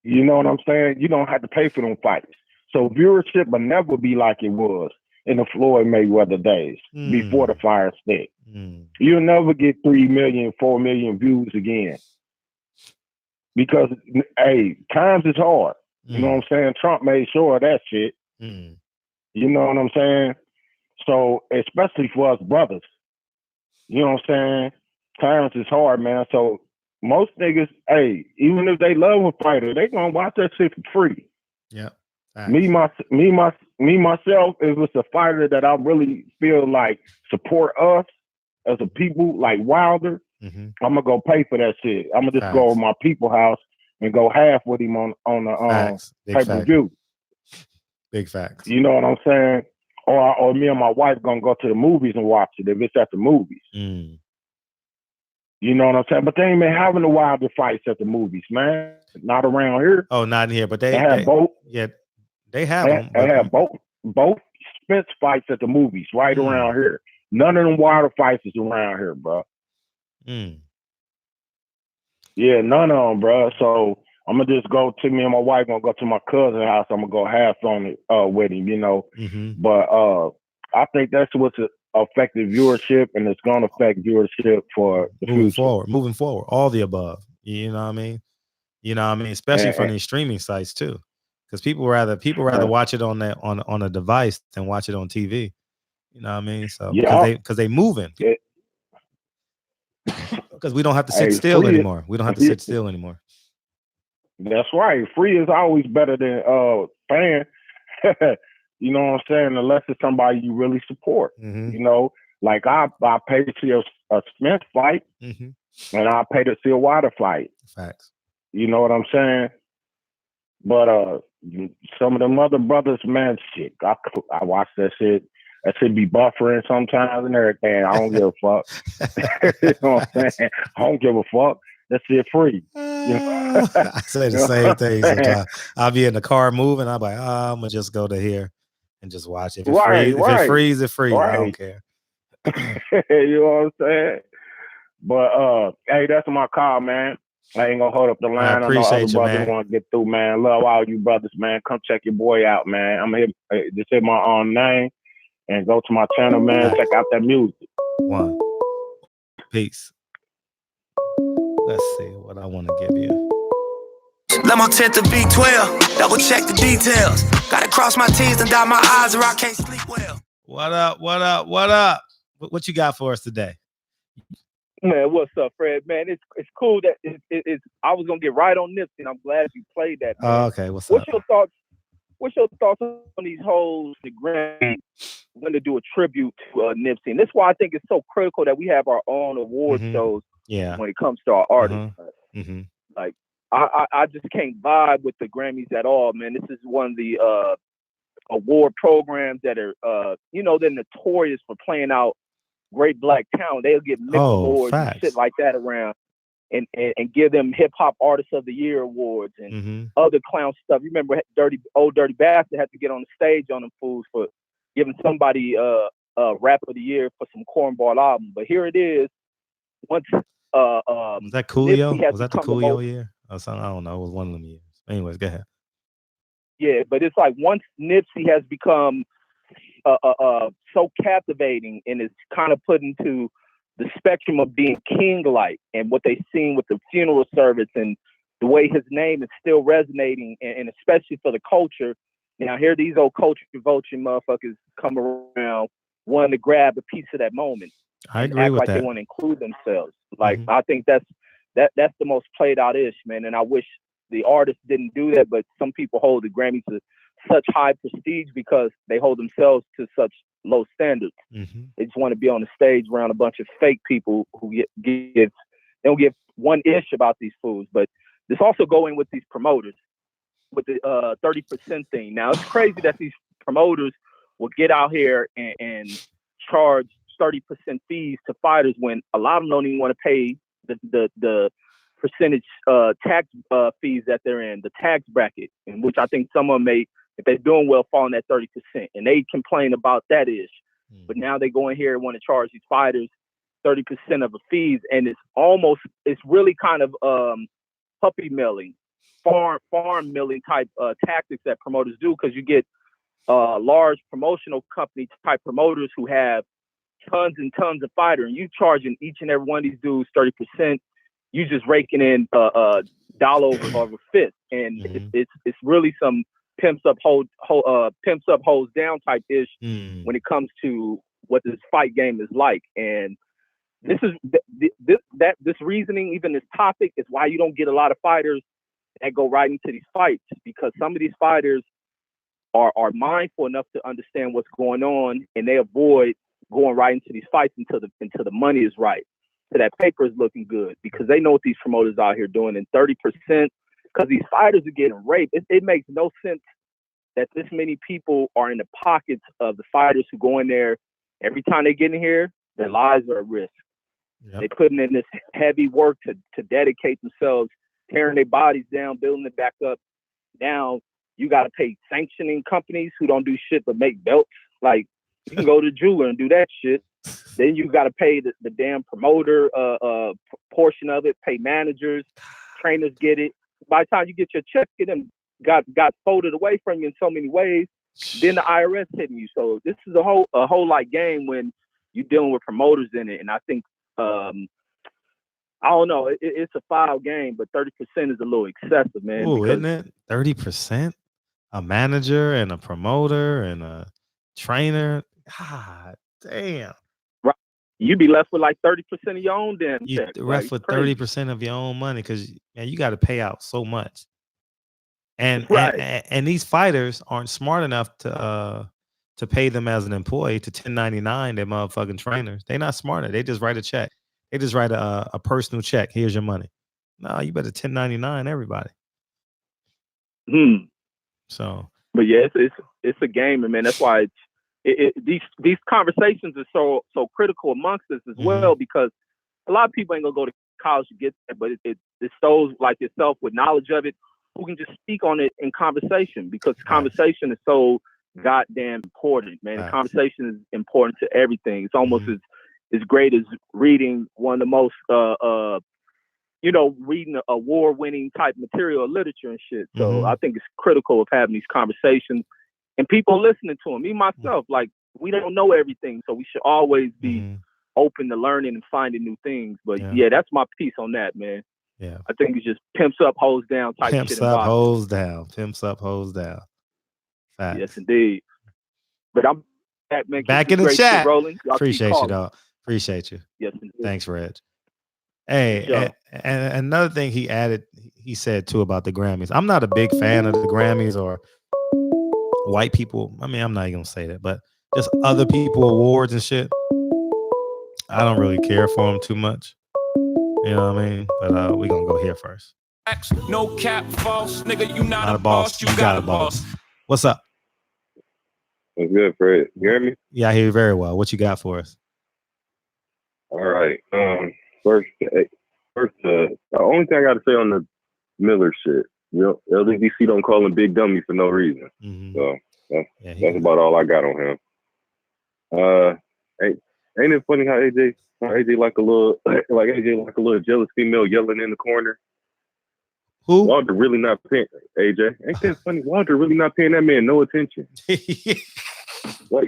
You know what I'm saying? You don't have to pay for them fights. So viewership will never be like it was in the Floyd Mayweather days before the Fire Stick. You'll never get 3 million, 4 million views again. Because, hey, times is hard. You know what I'm saying? Trump made sure of that shit. You know what I'm saying? So, especially for us brothers. You know what I'm saying? Times is hard, man. So, most niggas, hey, even if they love a fighter, they gonna watch that shit for free. Yeah. Me myself, if it's a fighter that I really feel like support us as a people, like Wilder, I'm gonna go pay for that shit. I'm gonna just go to my people house and go half with him on the pay-per-view. Big facts. You know what I'm saying? Or me and my wife gonna go to the movies and watch it if it's at the movies. You know what I'm saying? But they ain't been having the Wilder fights at the movies, man. Not around here. Oh, not in here, but they have both. Yeah, they have them. They have both Spence fights at the movies right around here. None of them Wilder fights is around here, bro. Yeah, none of them, bro. So I'm gonna just go to me and my wife gonna go to my cousin's house. I'm gonna go half on it with him, you know. But I think that's what's affected viewership, and it's gonna affect viewership for the moving forward, all the above. You know what I mean? You know what I mean? Especially from these streaming sites too, because people rather watch it on a device than watch it on TV. You know what I mean? So because they moving. Because we don't have to sit still anymore. We don't have to sit still anymore. That's right. Free is always better than paying. You know what I'm saying? Unless it's somebody you really support. You know, like I paid to see a Spence fight, and I paid to see a Wilder fight. Facts. You know what I'm saying? But some of them other brothers, man, shit, I watched that shit. That should be buffering sometimes and everything. I don't give a fuck. You know what I'm saying? I don't give a fuck. That shit free. You know? I say the same thing sometimes. I'll be in the car moving. I'm like, I'm gonna just go to here and just watch. If it freezes, if it freezes, it freezes. I don't care. You know what I'm saying? But hey, that's my call, man. I ain't gonna hold up the line. I appreciate you, know other brothers man. want to get through, man. Love all you brothers, man. Come check your boy out, man. I'm here. Just hit my own name and go to my channel, man. Check out that music. One. Peace. Let's see what I want to give you. Let my 10th to B12, double check the details. Gotta cross my T's and dot my I's or I can't sleep well. What up? What up? What up? What you got for us today? Man, what's up, Fred? Man, it's cool that it's. I was gonna get right on Nipsey, and I'm glad you played that. Man. Oh, okay. What's What's up? your thoughts? What's your thoughts on these hoes? The Grammy going to do a tribute to Nipsey, and this is why I think it's so critical that we have our own award shows. Yeah. When it comes to our artists, like I just can't vibe with the Grammys at all, man. This is one of the award programs that are, they're notorious for playing out great black talent. They'll get mixed awards and shit like that around, and give them hip hop artist of the year awards and other clown stuff. You remember Dirty Bastard had to get on the stage on them fools for giving somebody rap of the year for some cornball album. But here it is. Once was that Coolio? Was that the Coolio year? Or something? I don't know. It was one of them years. Anyways, go ahead. Yeah, but it's like once Nipsey has become so captivating and is kind of put into the spectrum of being king-like, and what they've seen with the funeral service and the way his name is still resonating, and especially for the culture. Now here these old culture vulture motherfuckers come around wanting to grab a piece of that moment. I agree with like that. They want to include themselves. Like I think that's the most played out ish, man. And I wish the artists didn't do that, but some people hold the Grammys to such high prestige because they hold themselves to such low standards. They just want to be on the stage around a bunch of fake people who they don't give one ish about these fools. But this also go in with these promoters with the 30% thing. Now it's crazy that these promoters will get out here and charge 30% fees to fighters when a lot of them don't even want to pay the percentage tax fees that they're in, the tax bracket, in which I think some of them may, if they're doing well, fall in that 30%. And they complain about that ish. But now they go in here and want to charge these fighters 30% of the fees. And it's really kind of puppy milling, farm milling type tactics that promoters do, because you get large promotional company type promoters who have tons and tons of fighters, and you charging each and every one of these dudes 30%. You just raking in dollar over fifth, and it's really some pimps up hoes down type ish when it comes to what this fight game is like. And this is this reasoning, even this topic, is why you don't get a lot of fighters that go right into these fights, because some of these fighters are mindful enough to understand what's going on, and they avoid going right into these fights until the money is right, so that paper is looking good, because they know what these promoters out here doing. And 30%, because these fighters are getting raped. It makes no sense that this many people are in the pockets of the fighters who go in there. Every time they get in here, their lives are at risk. They putting in this heavy work to dedicate themselves, tearing their bodies down, building it back up. Now you got to pay sanctioning companies who don't do shit but make belts. Like, you can go to the jeweler and do that shit. Then you got to pay the damn promoter portion of it, pay managers, trainers get it. By the time you get your check, it got folded away from you in so many ways. Then the IRS hitting you. So this is a whole like game when you're dealing with promoters in it. And I think, I don't know, it's a foul game, but 30% is a little excessive, man. Ooh, isn't it? 30%? A manager and a promoter and a trainer. God damn. Right. You be left with like 30% of your own damn check. You left with 30% of your own money, because you got to pay out so much. And these fighters aren't smart enough to pay them as an employee, to 1099 their motherfucking trainers. They're not smart enough. They just write a check. They just write a personal check. Here's your money. No, you better 1099 everybody. So, but yeah, it's a game, and man, that's why these conversations are so critical amongst us as well, because a lot of people ain't gonna go to college to get that, but it's those like yourself with knowledge of it who can just speak on it in conversation, because conversation is so goddamn important, man. And conversation is important to everything. It's almost as great as reading one of the most reading award-winning type material, literature and shit. So I think it's critical of having these conversations and people listening to them. Me myself, like, we don't know everything, so we should always be open to learning and finding new things. But yeah, that's my piece on that, man. Yeah, I think it's just pimps up, hoes down type pimps shit. Pimps up, hoes down. Pimps up, hoes down. Facts. Yes, indeed. But I'm back, man. Back in the chat. Rolling. Appreciate you, dog. Appreciate you. Yes, indeed. Thanks, Reg. Hey, and another thing he added, he said too about the Grammys. I'm not a big fan of the Grammys or white people. I mean, I'm not even gonna say that, but just other people awards and shit. I don't really care for them too much. You know what I mean? But we gonna go here first. No cap, false nigga. You not a boss. You got a boss. What's up? What's good, Fred? You hear me? Yeah, I hear you very well. What you got for us? All right. First, the only thing I got to say on the Miller shit, LDDC don't call him Big Dummy for no reason. So that's about all I got on him. Ain't it funny how AJ like a little jealous female yelling in the corner? Who? Wilder really not paying AJ. Ain't that funny? Wilder really not paying that man no attention. When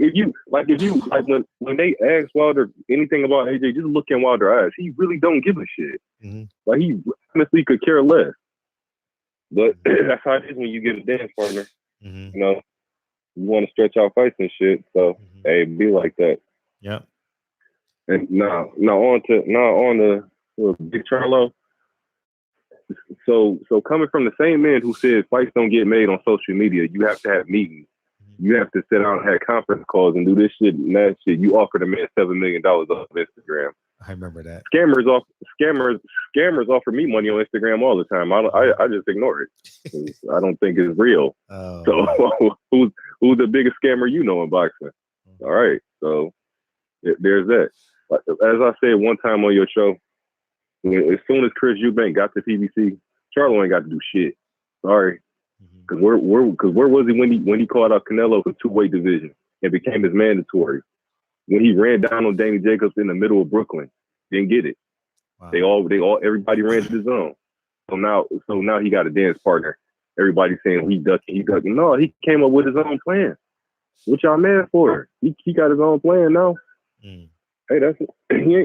they ask Wilder anything about AJ, just look in Wilder's eyes. He really don't give a shit. Like, he honestly could care less. But that's how it is when you get a dance partner. You know, you want to stretch out fights and shit. So hey, be like that. Yeah. And now on to Big Charlo. So coming from the same man who said fights don't get made on social media, you have to have meetings. You have to sit down and have conference calls and do this shit and that shit. You offer the man $7 million off Instagram. I remember that. Scammers offer me money on Instagram all the time. I just ignore it. I don't think it's real. So who's the biggest scammer you know in boxing? All right, so there's that. As I said one time on your show, as soon as Chris Eubank got to PBC, Charlo ain't got to do shit. Sorry. Because where was he when he called out Canelo for two-weight division and became his mandatory? When he ran down on Danny Jacobs in the middle of Brooklyn, didn't get it. Wow. Everybody ran to the zone. So now he got a dance partner. Everybody's saying he ducking. No, he came up with his own plan. What y'all mad for? He got his own plan now. Hey, that's it.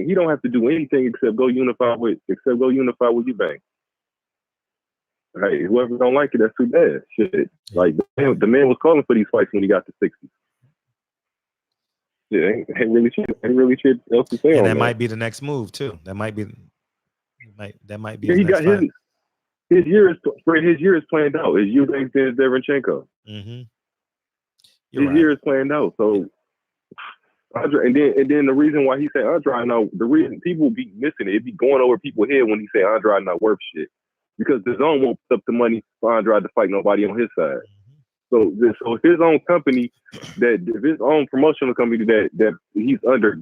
He don't have to do anything except go unify with Eubank. Hey, whoever don't like it, that's too bad. Shit. Like, the man was calling for these fights when he got to 60. Yeah, ain't really shit else to say. And on that might be the next move too. That might be. Yeah, he got his year is planned out. Is Eubank and Derevchenko. His year is planned out. So Andre, and then the reason why he said Andrade, the reason people be missing it be going over people's head when he say Andrade not worth shit. Because the zone won't put up the money for Andrade to fight nobody on his side. So if his own company, if his own promotional company that he's under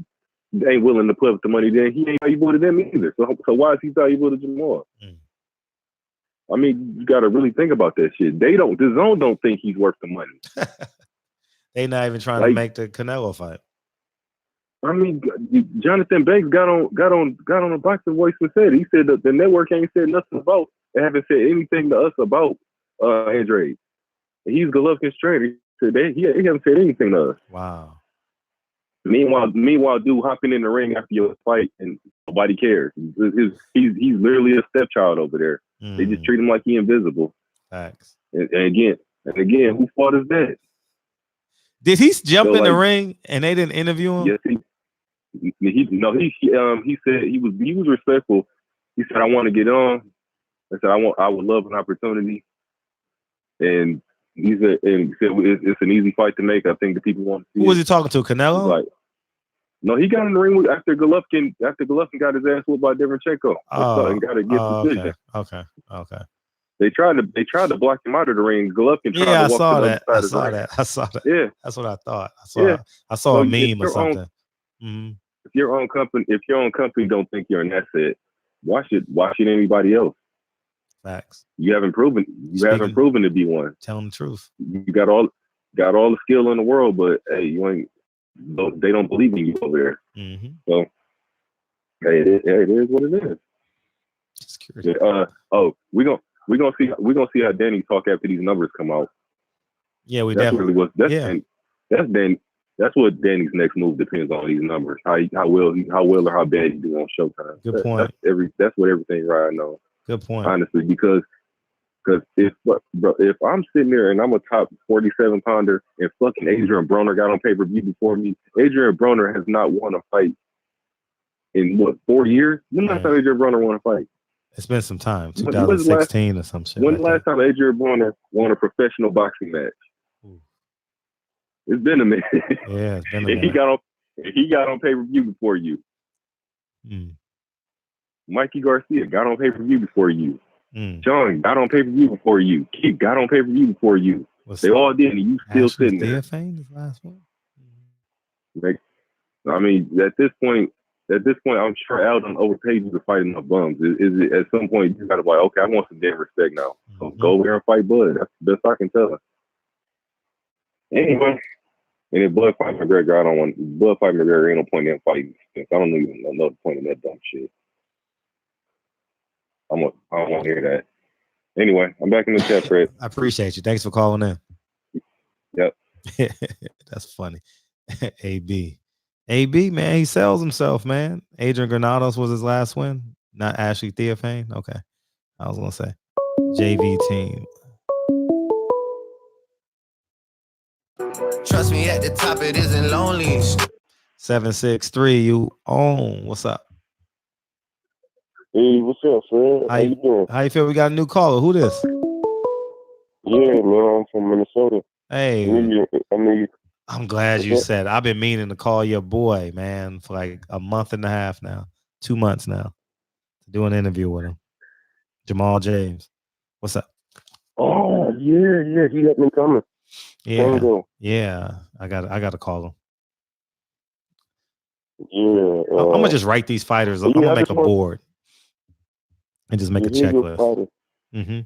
ain't willing to put up the money, then he ain't valuable to them either. So why is he valuable to Jamal? I mean, you got to really think about that shit. The zone don't think he's worth the money. They not even trying to make the Canelo fight. I mean, Jonathan Banks got on a Boxing Voice and said that the network ain't said nothing about. They haven't said anything to us about Andrade. He's Golovkin's trainer. He hasn't said anything to us. Wow. Meanwhile, dude hopping in the ring after your fight and nobody cares. He's literally a stepchild over there. They just treat him like he invisible. Facts. And again, who fought his dad? Did he jump in the ring and they didn't interview him? Yes, he said he was respectful. He said, I want to get on. I said, I would love an opportunity. And he said it's an easy fight to make. I think the people want to see. Who was he talking to? Canelo? No, he got in the ring after Golovkin got his ass whooped by Derevchenko. And got a good decision. Okay. They tried to block him out of the ring. Golovkin tried Yeah, to I walk saw to the that. other I side of the saw ring. that. I saw that. Yeah, That's what I thought. yeah. I saw So a meme or something. If your own company don't think you're an asset, why should anybody else? Facts. You haven't proven to be one. Telling the truth. You got all the skill in the world, but hey, you ain't. They don't believe in you over there. Mm-hmm. So hey, it is what it is. Just curious. We gonna see how Danny talk after these numbers come out. Yeah, That's what Danny's next move depends on, these numbers. How well or how bad he do on Showtime. Good point. That's what everything riding on. Good point. Honestly, because if I'm sitting there and I'm a top 47 pounder and fucking Adrian Broner got on pay-per-view before me, Adrian Broner has not won a fight in 4 years? When the last time Adrian Broner won a fight? It's been some time, 2016 or some shit. When the last time Adrian Broner won a professional boxing match? It's been a minute. Yeah, it's been a minute. He got on pay-per-view before you. Mikey Garcia got on pay-per-view before you. Shawn got on pay-per-view before you. Keith got on pay-per-view before you. They all did, and you still sitting there. His last one? I mean, at this point, I'm sure Al done overpaid you to fight enough bums. Is it at some point you gotta be like, okay, I want some damn respect now. So go over there and fight Bud. That's the best I can tell her. Anyway, and if Bud fight McGregor, Bud fight McGregor, ain't no point in them fighting. I don't even know the point of that dumb shit. I don't want to hear that. Anyway, I'm back in the chat, Fred. I appreciate you. Thanks for calling in. Yep. That's funny. AB, man, he sells himself, man. Adrian Granados was his last win, not Ashley Theophane. Okay. I was going to say JV team. Trust me, at the top it isn't lonely. 763, you own. What's up? Hey, what's up, Fred? How you doing? How you feel? We got a new caller. Who this? Yeah, man, I'm from Minnesota. Hey. I'm glad you said. I've been meaning to call your boy, man, for like a month and a half now. 2 months now. To do an interview with him. Jamal James. What's up? Oh, yeah. He had me coming. Yeah. I gotta call him. Yeah. I'm gonna just write these fighters. I'm gonna make a board and just make a checklist. Mm-hmm.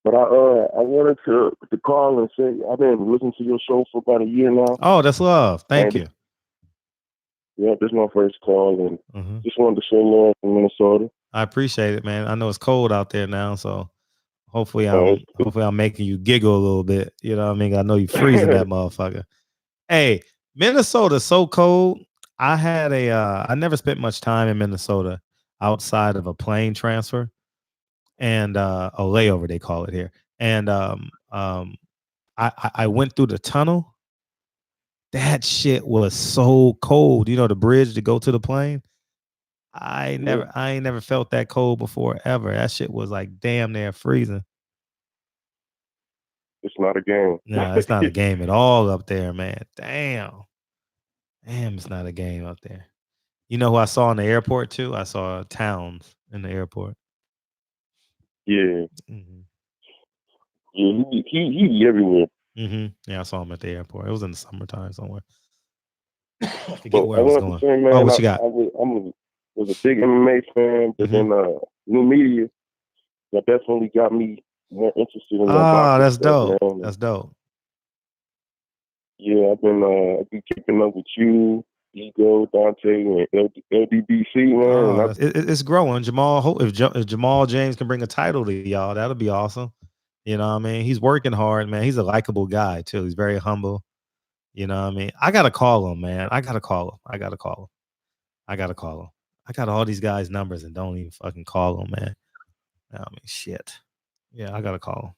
But I wanted to call and say I've been listening to your show for about a year now. Oh, that's love. Thank you. Yeah, this is my first call, and just wanted to say love from Minnesota. I appreciate it, man. I know it's cold out there now, so hopefully I'm making you giggle a little bit. You know what I mean? I know you freezing that motherfucker. Hey, Minnesota's so cold. I never spent much time in Minnesota outside of a plane transfer and a layover, they call it here. And I went through the tunnel. That shit was so cold. You know, the bridge to go to the plane. I ain't never felt that cold before ever. That shit was like damn near freezing. It's not a game. No, it's not a game at all up there, man. Damn, it's not a game up there. You know who I saw in the airport too? I saw Towns in the airport. Yeah. Mm-hmm. Yeah, he everywhere. Mm-hmm. Yeah, I saw him at the airport. It was in the summertime somewhere. I forget but where I was going. Say, man, oh, what you got? I was a big MMA fan, but then new media that definitely got me more interested in that. Oh, that's dope. Man. That's dope. Yeah, I've been keeping up with you, Ego, Dante, and LDBC, man. Oh, it's growing. If Jamal James can bring a title to y'all, that'll be awesome. You know what I mean? He's working hard, man. He's a likable guy, too. He's very humble. You know what I mean? I got to call him, man. I got to call him. I got all these guys' numbers and don't even fucking call them, man. I mean, shit. Yeah, I got to call him.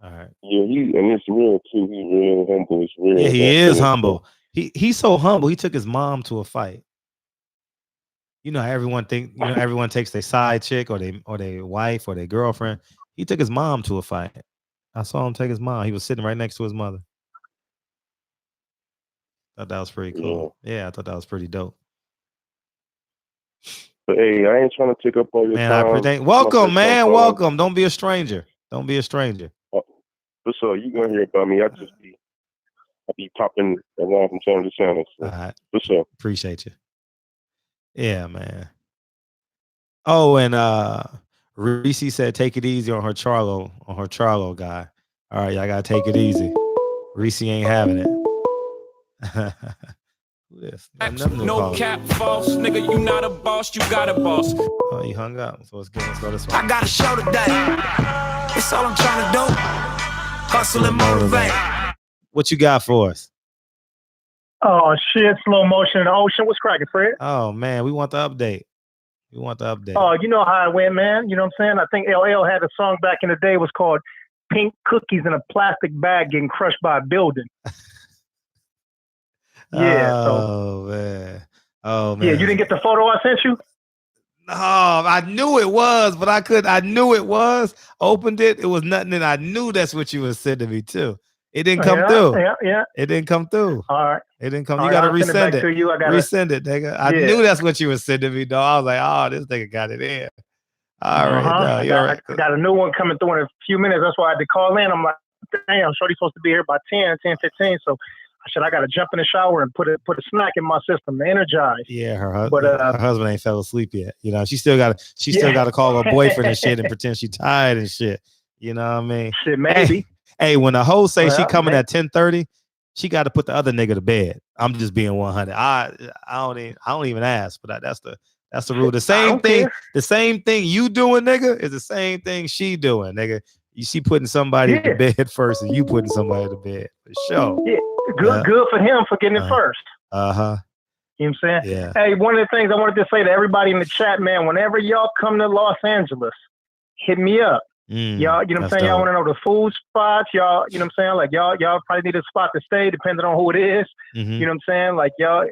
All right. Yeah, and it's real, too. He's real humble. It's real. Yeah, he is humble. He's so humble. He took his mom to a fight. You know how everyone takes their side chick or their wife or their girlfriend. He took his mom to a fight. I saw him take his mom. He was sitting right next to his mother. Thought that was pretty cool. Yeah, I thought that was pretty dope. But hey, I ain't trying to take up all your Man, time. I appreciate. Welcome, man. Welcome. Don't be a stranger. Don't be a stranger. For sure, you gonna hear about me. I be popping around from channel to channel. So. All right. For sure. Appreciate you. Yeah, man. Oh, and Reese said take it easy on her Charlo guy. All right, y'all gotta take it easy. Reese ain't having it. Yes. No cap, false nigga. You not a boss, you got a boss. Oh, he hung up. So let's go this way. I got a show today. It's all I'm trying to do. Hustle and motivate. What you got for us? Oh shit! Slow motion in the ocean. What's cracking, Fred? Oh man, we want the update. Oh, you know how it went, man. You know what I'm saying? I think LL had a song back in the day. It was called "Pink Cookies in a Plastic Bag Getting Crushed by a Building." Yeah. Oh man. Yeah, you didn't get the photo I sent you? No, I knew it was, but I knew it was. Opened it. It was nothing, and I knew that's what you was sending me too. It didn't come through. Yeah. It didn't come through. All right. It didn't come. All You right, gotta I'll send resend back it. to you. Resend it, nigga. I knew that's what you was sending me, though. I was like, oh, this nigga got it in. All right. No, you're right. I got a new one coming through in a few minutes. That's why I had to call in. I'm like, damn, Shorty's supposed to be here by 10:15. So I got to jump in the shower and put a snack in my system to energize. Yeah, her husband ain't fell asleep yet. You know, she still got to call her boyfriend and shit and pretend she tired and shit. You know what I mean? Shit, maybe. Hey, when the hoe say she coming at 10:30, she got to put the other nigga to bed. I'm just being 100. I don't even ask, but that's the rule. The same thing you doing, nigga, is the same thing she doing, nigga. She putting somebody to bed first, and you putting somebody to bed for sure. Yeah, good for him for getting it first. Uh-huh. You know what I'm saying? Yeah. Hey, one of the things I wanted to say to everybody in the chat, man, whenever y'all come to Los Angeles, hit me up. Y'all, you know what I'm saying? Y'all want to know the food spots. Y'all, you know what I'm saying? Like y'all probably need a spot to stay depending on who it is. You know what I'm saying? Like y'all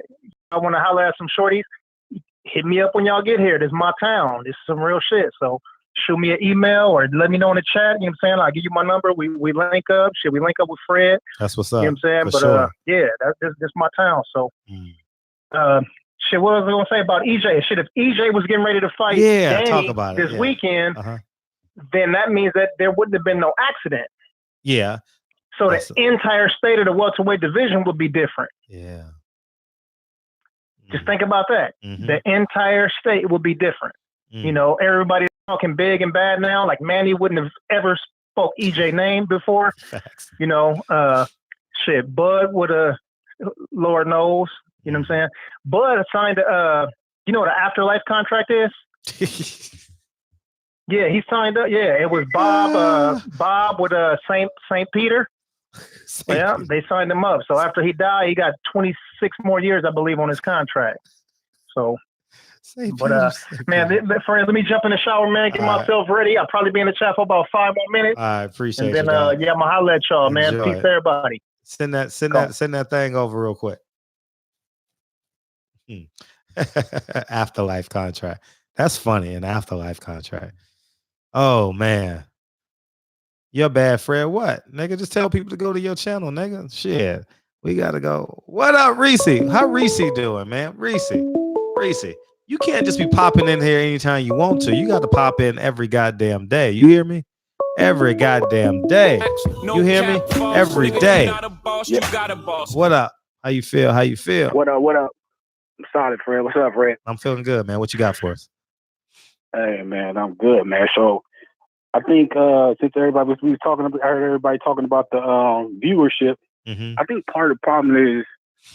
want to holler at some shorties. Hit me up when y'all get here. This is my town. This is some real shit. So shoot me an email or let me know in the chat. You know what I'm saying? I'll give you my number. We link up. Shit, we link up with Fred. That's what's up. You know what I'm saying? For yeah, that's my town. So shit, what was I gonna say about EJ? Shit, if EJ was getting ready to fight Danny talk about it. this weekend, then that means that there wouldn't have been no accident. Yeah. So the entire state of the welterweight division would be different. Yeah. Just think about that. The entire state will be different. You know, everybody talking big and bad now. Like Manny wouldn't have ever spoke EJ name before. Facts. You know, shit, Bud would have, Lord knows. You know what I'm saying? Bud signed, you know what an afterlife contract is? Yeah, he signed up. Yeah, it was Bob with St. Peter. They signed him up. So after he died, he got 26 more years, I believe, on his contract. So, man, friends, let me jump in the shower, man. Get myself ready. I'll probably be in the chat for about 5 more minutes. I appreciate it. And then, then, I'm gonna holler at y'all, man. Enjoy Peace to everybody. Send that thing over real quick. Afterlife contract. That's funny. An afterlife contract. Oh man. You're bad, Fred. What? Nigga, just tell people to go to your channel, nigga. Shit. We gotta go. What up, Reese? How Reese doing, man? Reese. You can't just be popping in here anytime you want to. You got to pop in every goddamn day. You hear me? Every goddamn day. You hear me? Every day. What up? How you feel? What up? I'm solid, Fred. What's up, Fred? I'm feeling good, man. What you got for us? Hey, man, I'm good, man. So I think since we was talking, I heard everybody talking about the viewership. I think part of the problem is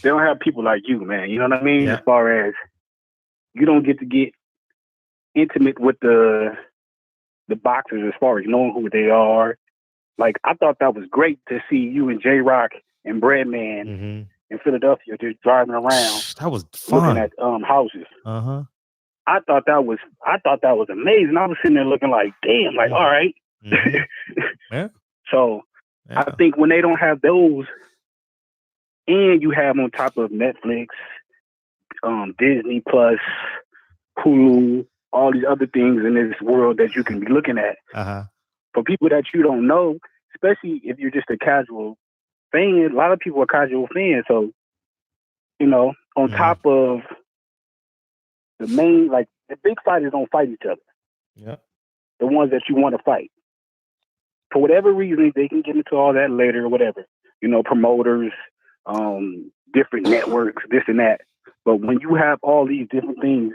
they don't have people like you, man. You know what I mean? Yeah. As far as you don't get to get intimate with the boxers as far as knowing who they are. Like, I thought that was great to see you and J-Rock and Breadman in Philadelphia just driving around. That was fun. Looking at houses. I thought that was amazing. I was sitting there looking like, damn, like, all right. Yeah. So I think when they don't have those, and you have on top of Netflix, Disney Plus, Hulu, all these other things in this world that you can be looking at. For people that you don't know, especially if you're just a casual fan, a lot of people are casual fans. So, you know, on top of the main, like the big fighters don't fight each other. Yeah. The ones that you want to fight. For whatever reason, they can get into all that later or whatever. You know, promoters, different networks, this and that. But when you have all these different things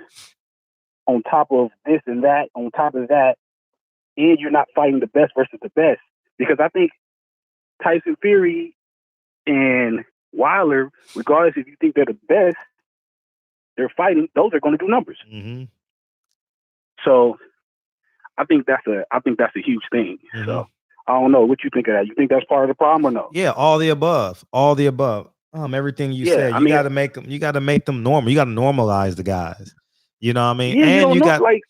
on top of this and that, on top of that, and you're not fighting the best versus the best, because I think Tyson Fury and Wilder, regardless if you think they're the best, they're fighting, those are going to do numbers. Mm-hmm. So I think that's a huge thing. Mm-hmm. So I don't know what you think of that. You think that's part of the problem or no? Yeah, all the above. All the above. Everything you said. You got to make them. You got to make them normal. You got to normalize the guys. You know what I mean? Yeah, and you got like,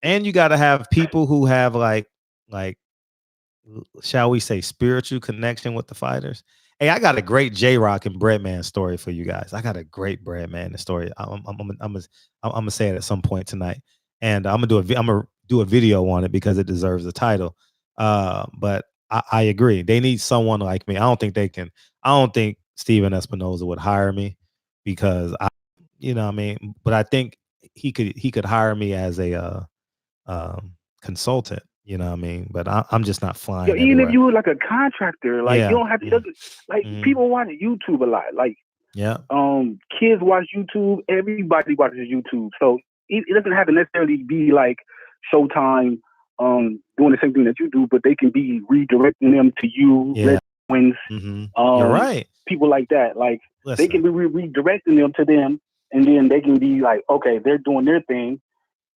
and you got to have people who have like, shall we say, spiritual connection with the fighters. Hey, I got a great J-Rock and Breadman story for you guys. I got a great Breadman story. I'm gonna say it at some point tonight, and I'm gonna do a video on it because it deserves the title. But I agree. They need someone like me. I don't think Steven Espinoza would hire me because you know what I mean. But I think he could hire me as a consultant. You know what I mean? But I'm just not flying. Even everywhere. if you were like a contractor, like Yeah. you don't have to. Like people watch YouTube a lot. Like kids watch YouTube. Everybody watches YouTube. So it doesn't have to necessarily be like Showtime doing the same thing that you do, but they can be redirecting them to you. Yeah. Wins. You're right. People like that, like Listen. they can be redirecting them to them, and then they can be like, okay, they're doing their thing.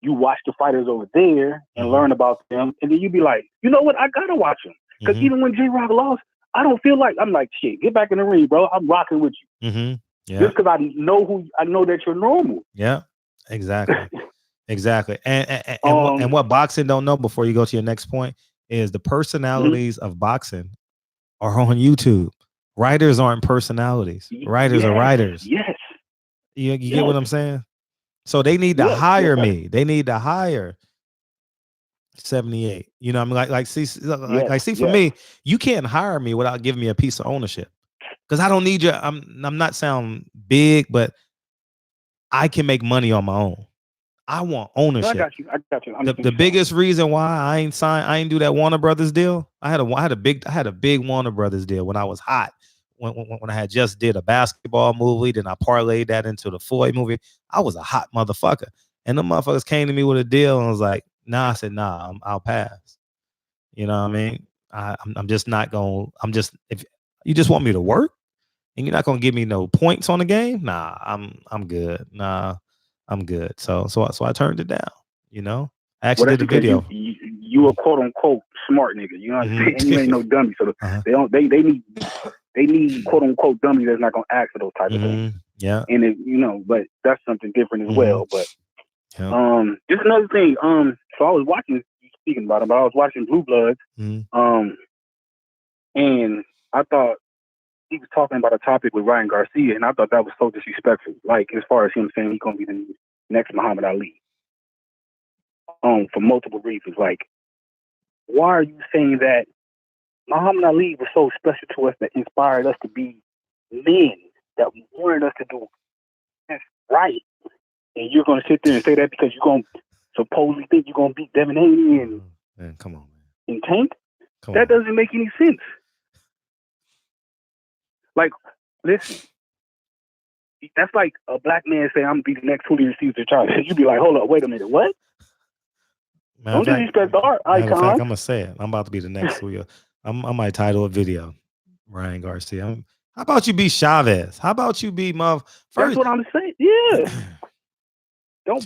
You watch the fighters over there and learn about them, and then you be like, you know what? I gotta watch them because even when J-Rock lost, I don't feel like I'm like shit. Get back in the ring, bro. I'm rocking with you. Yeah. Just because I know that you're normal. Yeah. Exactly. Exactly. And what boxing don't know before you go to your next point is the personalities of boxing are on YouTube. Writers aren't personalities. Writers are writers. Yes. You get what I'm saying? So they need to hire me. They need to hire 78. You know, I mean, see, for me, you can't hire me without giving me a piece of ownership. Because I don't need your. I'm not sound big, but I can make money on my own. I want ownership. No, I got you. The biggest reason why I ain't do that Warner Brothers deal. I had a big Warner Brothers deal when I was hot. When I had just did a basketball movie, then I parlayed that into the Floyd movie. I was a hot motherfucker. And the motherfuckers came to me with a deal and was like, nah, I said, nah, I'll pass. You know what I mean? I'm just not going, if you just want me to work and you're not going to give me no points on the game, nah, I'm good. Nah, I'm good. So I turned it down, you know? I actually did a video. You a quote unquote smart nigga. You know what I'm saying? And you ain't no dummy. So they need quote unquote dummies that's not gonna ask for those type of things. Yeah. And it, but that's something different as well. But just another thing. So I was watching, speaking about it, but I was watching Blue Bloods. And I thought he was talking about a topic with Ryan Garcia, and I thought that was so disrespectful. Like as far as him saying he's gonna be the next Muhammad Ali. For multiple reasons. Like, why are you saying that Muhammad Ali was so special to us that inspired us to be men, that wanted us to do this right? And you're going to sit there and say that because you're going to supposedly think you're going to beat Devin Haney and man, come on, man. And Tank? That doesn't make any sense. Like, listen, that's like a black man saying, I'm going to be the next Julio Cesar Chavez. You'd be like, hold up, wait a minute, what? Don't disrespect the art icon. I'm going to say it. I'm about to be the next Julio. I might title a video, Ryan Garcia. How about you be Chavez? How about you be Muff? That's what I'm saying. Yeah. Don't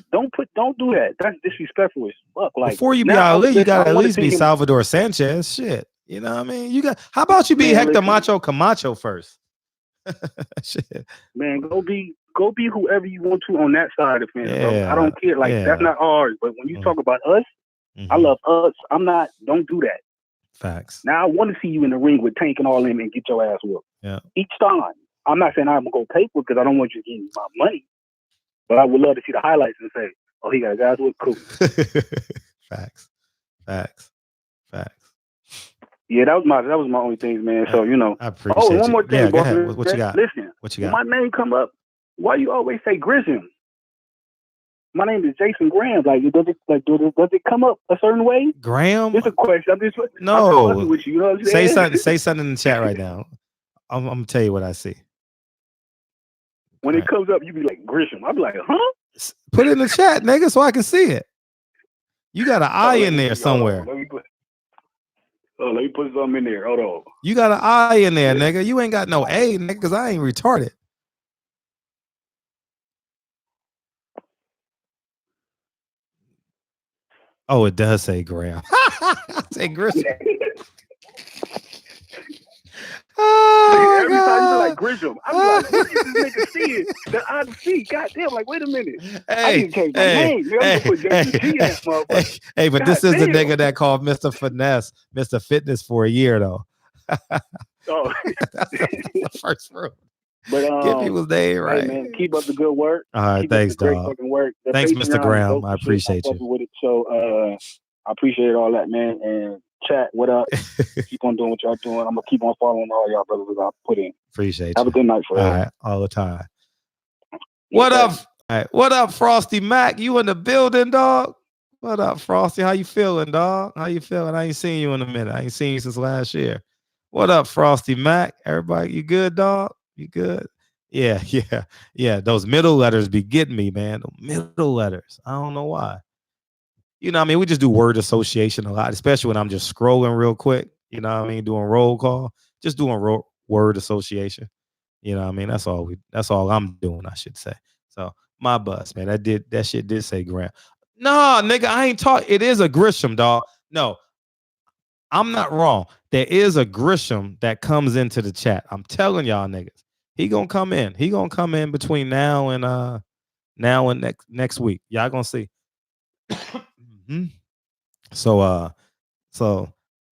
do that. That's disrespectful as fuck. Like, before you be Ali, you gotta at least be Salvador Sanchez. Shit. You know what I mean? How about you be Hector Macho Camacho first? Shit. Man, go be whoever you want to on that side of the fence, bro. I don't care. Like, that's not ours. But when you talk about us, I love us. Don't do that. Facts. Now I want to see you in the ring with Tank and all them and get your ass whooped. Yeah. Each time. I'm not saying I'm gonna go pay for it because I don't want you to give me my money. But I would love to see the highlights and say, oh, he got guys with cool. Facts. Yeah, that was my only thing, man. So, I appreciate one more thing, go ahead. What you got? Listen, what you got? When my name come up, why you always say Grissom? My name is Jason Graham. Like, does it come up a certain way? Graham? It's a question. I'm just No. fucking with you. You know what I'm Say saying? something. Say something in the chat right now. I'm gonna tell you what I see. When it comes up, you be like Grisham. I'll be like, huh? Put it in the chat, nigga, so I can see it. You got an I in there somewhere. Let me put something in there. Hold on. You got an I in there, nigga. You ain't got no A, nigga, because I ain't retarded. Oh, it does say Graham. Say Grisham. Oh, every time you be like Grisham, I'm like, what is this nigga seeing that I see? Goddamn, like, wait a minute. I need to change my name. Man, I'm gonna put Jason G in that motherfucker. Hey, but this is the Goddamn. nigga that called Mr. Finesse, Mr. Fitness for a year, though. Oh. That's the first room. But Get people's name right. Hey, man, keep up the good work. All right, keep up thanks, the great dog. fucking work. The Thanks, Patreon Mr. Graham. dope I shit. appreciate I'm fucking you. with it. So I appreciate all that, man. And chat, what up? Keep on doing what y'all doing. I'm gonna keep on following all y'all brothers that I put in. Appreciate Have you. a good night, forever. All right, all the time. What up? All right, what up, Frosty Mac? You in the building, dog? What up, Frosty? How you feeling, dog? How you feeling? I ain't seen you in a minute. I ain't seen you since last year. What up, Frosty Mac? Everybody, you good, dog? You good? Yeah. Those middle letters be getting me, man. The middle letters. I don't know why. You know what I mean? We just do word association a lot, especially when I'm just scrolling real quick. You know what I mean? Doing roll call. Just doing word association. You know what I mean? That's all I'm doing, I should say. So my bus, man. That shit did say Graham. No, nigga, I ain't talking. It is a Grisham, dog. No, I'm not wrong. There is a Grisham that comes into the chat. I'm telling y'all niggas. He gonna come in. He gonna come in between now and next week. Y'all gonna see. So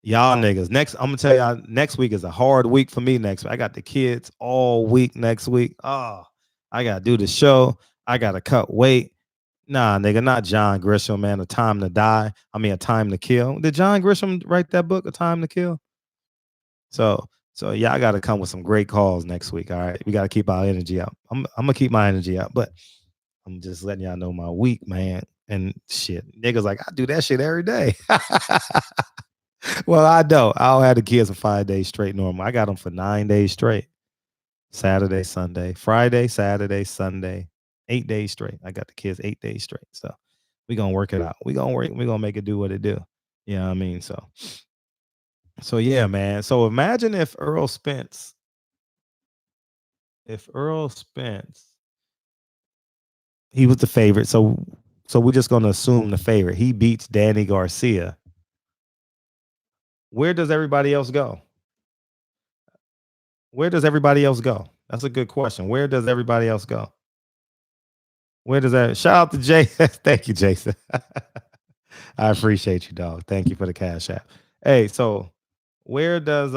y'all niggas, I'm gonna tell y'all next week is a hard week for me next week. I got the kids all week next week. Oh, I gotta do the show. I gotta cut weight. Nah, nigga, not John Grisham, man. A Time to Die. I mean, A Time to Kill. Did John Grisham write that book, A Time to Kill? So y'all gotta come with some great calls next week. All right. We gotta keep our energy up. I'm gonna keep my energy up, but I'm just letting y'all know my week, man. And shit, niggas like, I do that shit every day. Well, I don't. I don't have the kids for 5 days straight normal. I got them for 9 days straight. Saturday, Sunday, Friday, Saturday, Sunday, 8 days straight. I got the kids 8 days straight. So we're gonna work it out. We're gonna make it do what it do. You know what I mean? So yeah, man. So imagine if Earl Spence, he was the favorite. So we're just gonna assume the favorite. He beats Danny Garcia. Where does everybody else go? Where does everybody else go? That's a good question. Where does everybody else go? Where does that? Shout out to Jay. Thank you, Jason. I appreciate you, dog. Thank you for the cash app. Hey, so where does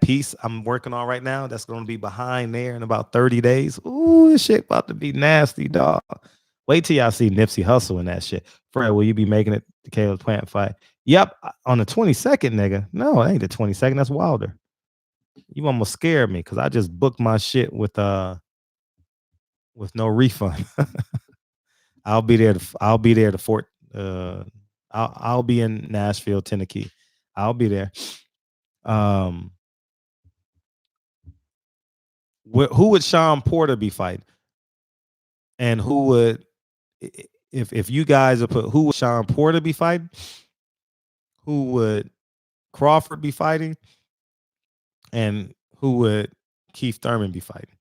piece I'm working on right now that's gonna be behind there in about 30 days. Ooh, this shit about to be nasty, dog. Wait till y'all see Nipsey Hussle in that shit. Fred, will you be making it to Caleb's Plant fight? Yep, on the 22nd, nigga. No, it ain't the 22nd. That's Wilder. You almost scared me because I just booked my shit with no refund. I'll be there to Fort. I'll be in Nashville, Tennessee. I'll be there. Who would Shawn Porter be fighting? And who would, if you guys would put, who would Shawn Porter be fighting? Who would Crawford be fighting? And who would Keith Thurman be fighting?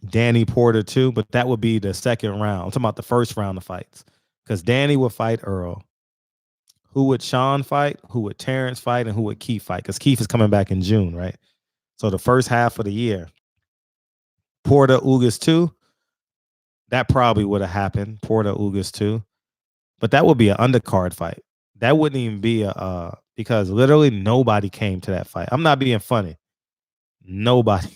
Danny Porter too, but that would be the second round. I'm talking about the first round of fights. Because Danny would fight Earl. Who would Shawn fight? Who would Terrence fight? And who would Keith fight? Because Keith is coming back in June, right? So the first half of the year, Porter Ugas 2, that probably would have happened. Porter Ugas 2. But that would be an undercard fight. That wouldn't even be because literally nobody came to that fight. I'm not being funny. Nobody.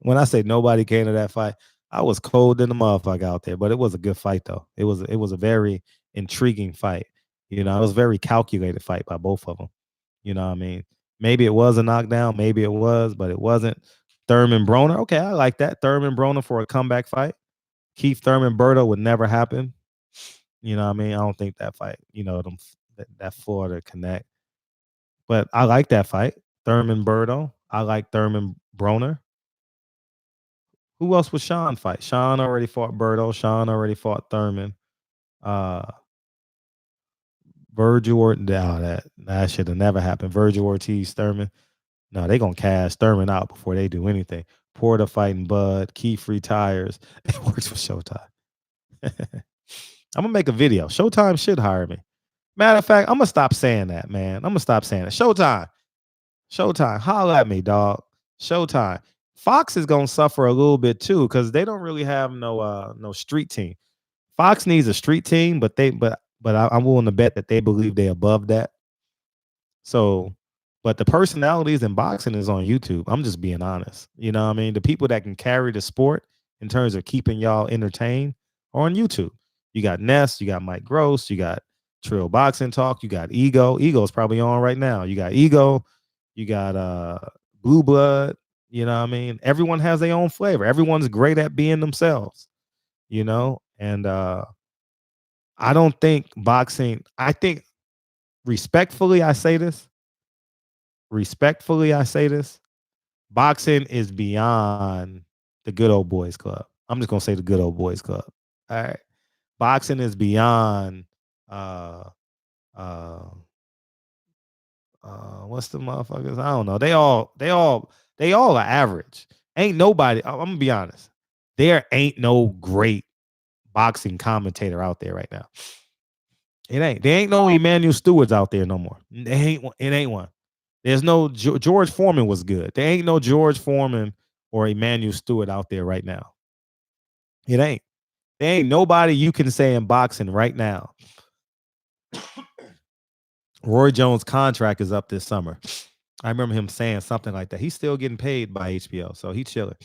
When I say nobody came to that fight, I was cold in the motherfucker out there. But it was a good fight though. It was a very intriguing fight. You know, it was a very calculated fight by both of them. You know what I mean? Maybe it was a knockdown, maybe it was, but it wasn't. Thurman Broner. Okay, I like that. Thurman Broner for a comeback fight. Keith Thurman Berto would never happen. You know what I mean? I don't think that fight, that Florida connect. But I like that fight. Thurman Berto. I like Thurman Broner. Who else would Shawn fight? Shawn already fought Berto. Shawn already fought Thurman. Virgil Ortiz. No, that should have never happened. Virgil Ortiz, Thurman. No, they gonna cash Thurman out before they do anything. Porter fighting Bud. Keith retires. It works for Showtime. I'm gonna make a video. Showtime should hire me. Matter of fact, I'm gonna stop saying that, man. I'm gonna stop saying it. Showtime, holla at me, dog. Showtime. Fox is gonna suffer a little bit too because they don't really have no street team. Fox needs a street team, but I'm willing to bet that they believe they're above that. So, but the personalities in boxing is on YouTube. I'm just being honest. You know what I mean? The people that can carry the sport in terms of keeping y'all entertained are on YouTube. You got Ness, you got Mike Gross, you got Trill Boxing Talk, you got Ego. Ego's probably on right now. You got Ego, you got Blue Blood, you know what I mean? Everyone has their own flavor. Everyone's great at being themselves, and I don't think boxing, I think respectfully I say this, boxing is beyond the good old boys club. I'm just gonna say the good old boys club. All right. Boxing is beyond what's the motherfuckers? I don't know. They all are average. Ain't nobody, I'm gonna be honest. There ain't no great boxing commentator out there right now. It ain't. There ain't no Emmanuel Stewart's out there no more. It ain't one. There's no George Foreman was good. There ain't no George Foreman or Emmanuel Stewart out there right now. It ain't. There ain't nobody you can say in boxing right now. Roy Jones' contract is up this summer. I remember him saying something like that. He's still getting paid by HBO, so he's chilling.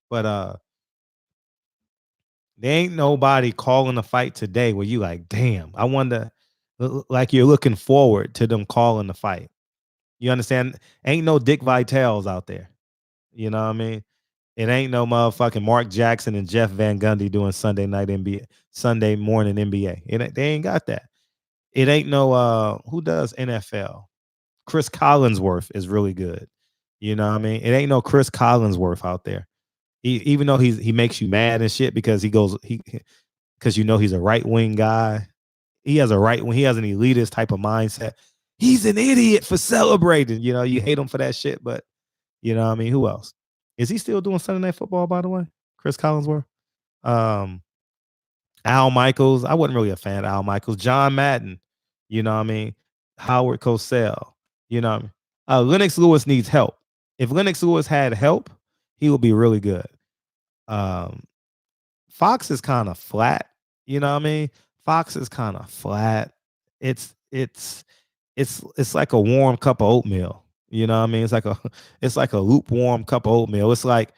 But there ain't nobody calling a fight today where you like, damn, I wonder, like you're looking forward to them calling the fight. You understand? Ain't no Dick Vitale's out there. You know what I mean? It ain't no motherfucking Mark Jackson and Jeff Van Gundy doing Sunday morning NBA. They ain't got that. It ain't no who does NFL? Chris Collinsworth is really good. You know what I mean? It ain't no Chris Collinsworth out there. Even though he makes you mad and shit because because he's a right wing guy. He has an elitist type of mindset. He's an idiot for celebrating. You hate him for that shit, but you know what I mean? Who else? Is he still doing Sunday Night Football, by the way? Chris Collinsworth? Al Michaels. I wasn't really a fan of Al Michaels. John Madden. You know what I mean? Howard Cosell. You know what I mean? Lennox Lewis needs help. If Lennox Lewis had help, he would be really good. Fox is kind of flat. You know what I mean? Fox is kind of flat. It's like a warm cup of oatmeal. You know what I mean? It's like a lukewarm cup of oatmeal. It's like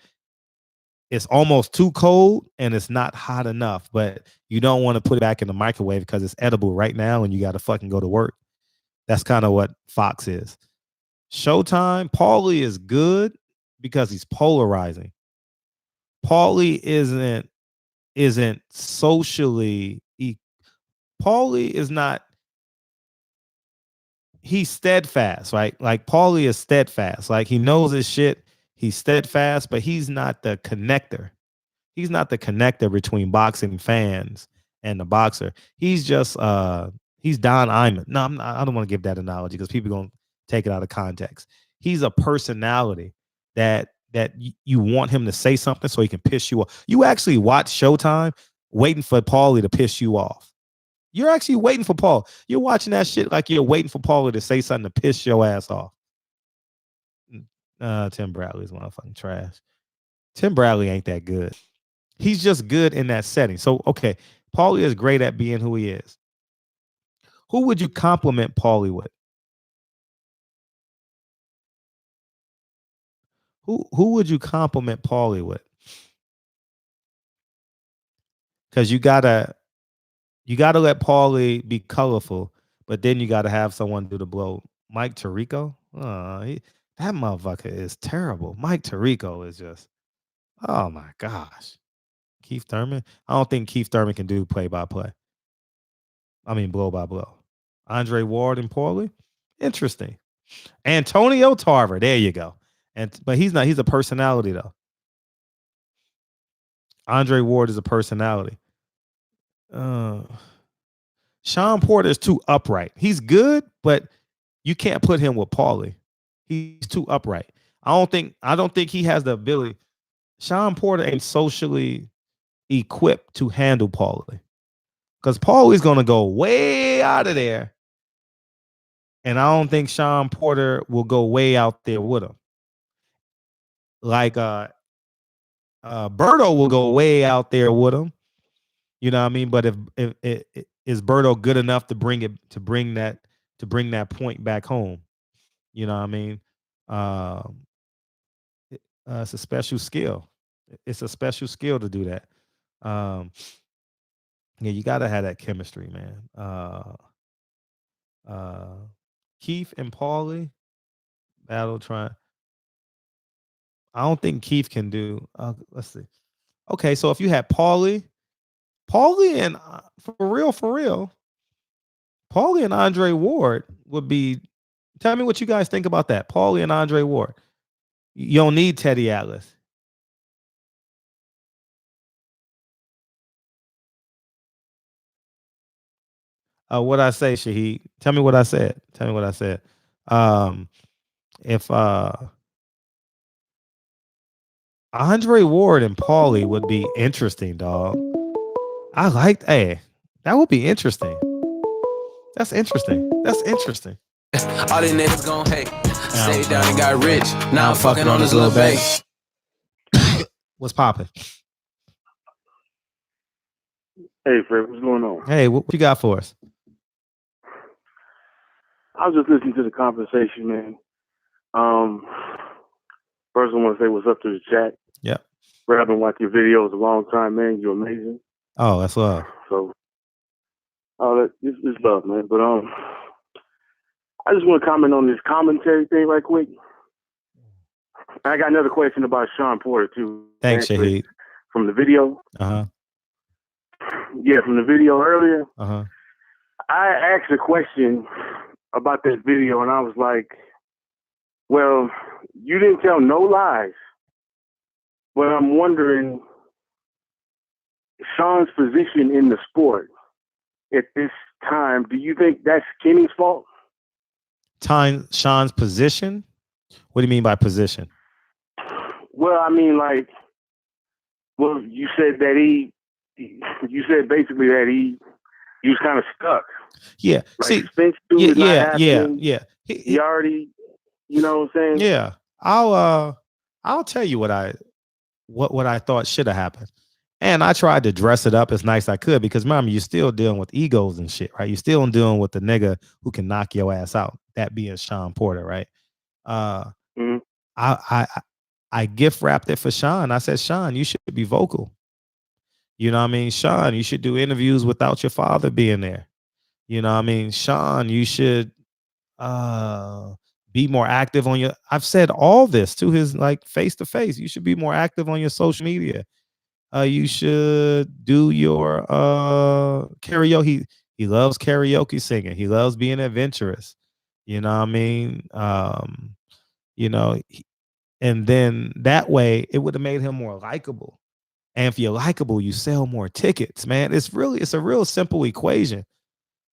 it's almost too cold and it's not hot enough, but you don't want to put it back in the microwave because it's edible right now and you got to fucking go to work. That's kind of what Fox is. Showtime, Paulie is good because he's polarizing. Paulie isn't socially. Paulie is not. He's steadfast, right? Like Paulie is steadfast. Like he knows his shit. He's steadfast, but he's not the connector. He's not the connector between boxing fans and the boxer. He's just he's Don Iman. No, I don't want to give that analogy because people are gonna take it out of context. He's a personality that you want him to say something so he can piss you off. You actually watch Showtime waiting for Paulie to piss you off. You're actually waiting for Paul. You're watching that shit like you're waiting for Paulie to say something to piss your ass off. Tim Bradley's motherfucking trash. Tim Bradley ain't that good. He's just good in that setting. So, okay, Paulie is great at being who he is. Who would you compliment Paulie with? Who would you compliment Paulie with? Because you gotta let Paulie be colorful, but then you gotta have someone do the blow. Mike Tirico? That motherfucker is terrible. Mike Tirico is just, oh my gosh. Keith Thurman. I don't think Keith Thurman can do play-by-play. I mean, blow by blow. Andre Ward and Paulie. Interesting. Antonio Tarver. There you go. But he's not. He's a personality though. Andre Ward is a personality. Shawn Porter is too upright. He's good, but you can't put him with Paulie. He's too upright. I don't think he has the ability. Shawn Porter ain't socially equipped to handle Paulie. Because Paulie's gonna go way out of there. And I don't think Shawn Porter will go way out there with him. Like Berto will go way out there with him. You know what I mean? But if is Berto good enough to bring that point back home? You know what I mean? It's a special skill. It's a special skill to do that. Yeah, you gotta have that chemistry, man. Keith and Paulie battle trying. I don't think Keith can do. Let's see. Okay, so if you had Paulie and for real, Paulie and Andre Ward would be. Tell me what you guys think about that. Paulie and Andre Ward. You don't need Teddy Atlas. What I say, Shahid? Tell me what I said. If Andre Ward and Paulie would be interesting, dog. That would be interesting. That's interesting. All these niggas gon' hate. Stayed down and got rich. Now I'm fucking on this little babe. What's poppin'? Hey, Fred, what's going on? Hey, what you got for us? I was just listening to the conversation, man. First, I want to say what's up to the chat. Yeah. Fred, I've been watching your videos a long time, man. You're amazing. Oh, that's love. So, this is love, man. But I just want to comment on this commentary thing right quick. I got another question about Shawn Porter too. Thanks, Shahid. From the video. Uh-huh. Yeah, from the video earlier. Uh-huh. I asked a question about that video, and I was like, well, you didn't tell no lies. But I'm wondering, Shawn's position in the sport at this time, do you think that's Kenny's fault? Shawn's position? What do you mean by position? Well, I mean, you said that you said basically that he was kind of stuck. Yeah. Like, see, Spence yeah. He already, you know what I'm saying? Yeah. I'll tell you what I thought should have happened. And I tried to dress it up as nice as I could because remember, you're still dealing with egos and shit, right? You're still dealing with the nigga who can knock your ass out. That being Shawn Porter, right? I gift wrapped it for Shawn. I said, Shawn, you should be vocal. You know what I mean? Shawn, you should do interviews without your father being there. You know what I mean? Shawn, you should be more active on your. I've said all this to his face to face. You should be more active on your social media. You should do your karaoke. He loves karaoke singing. He loves being adventurous. You know what I mean? And then that way it would have made him more likable. And if you're likable, you sell more tickets, man. It's a real simple equation.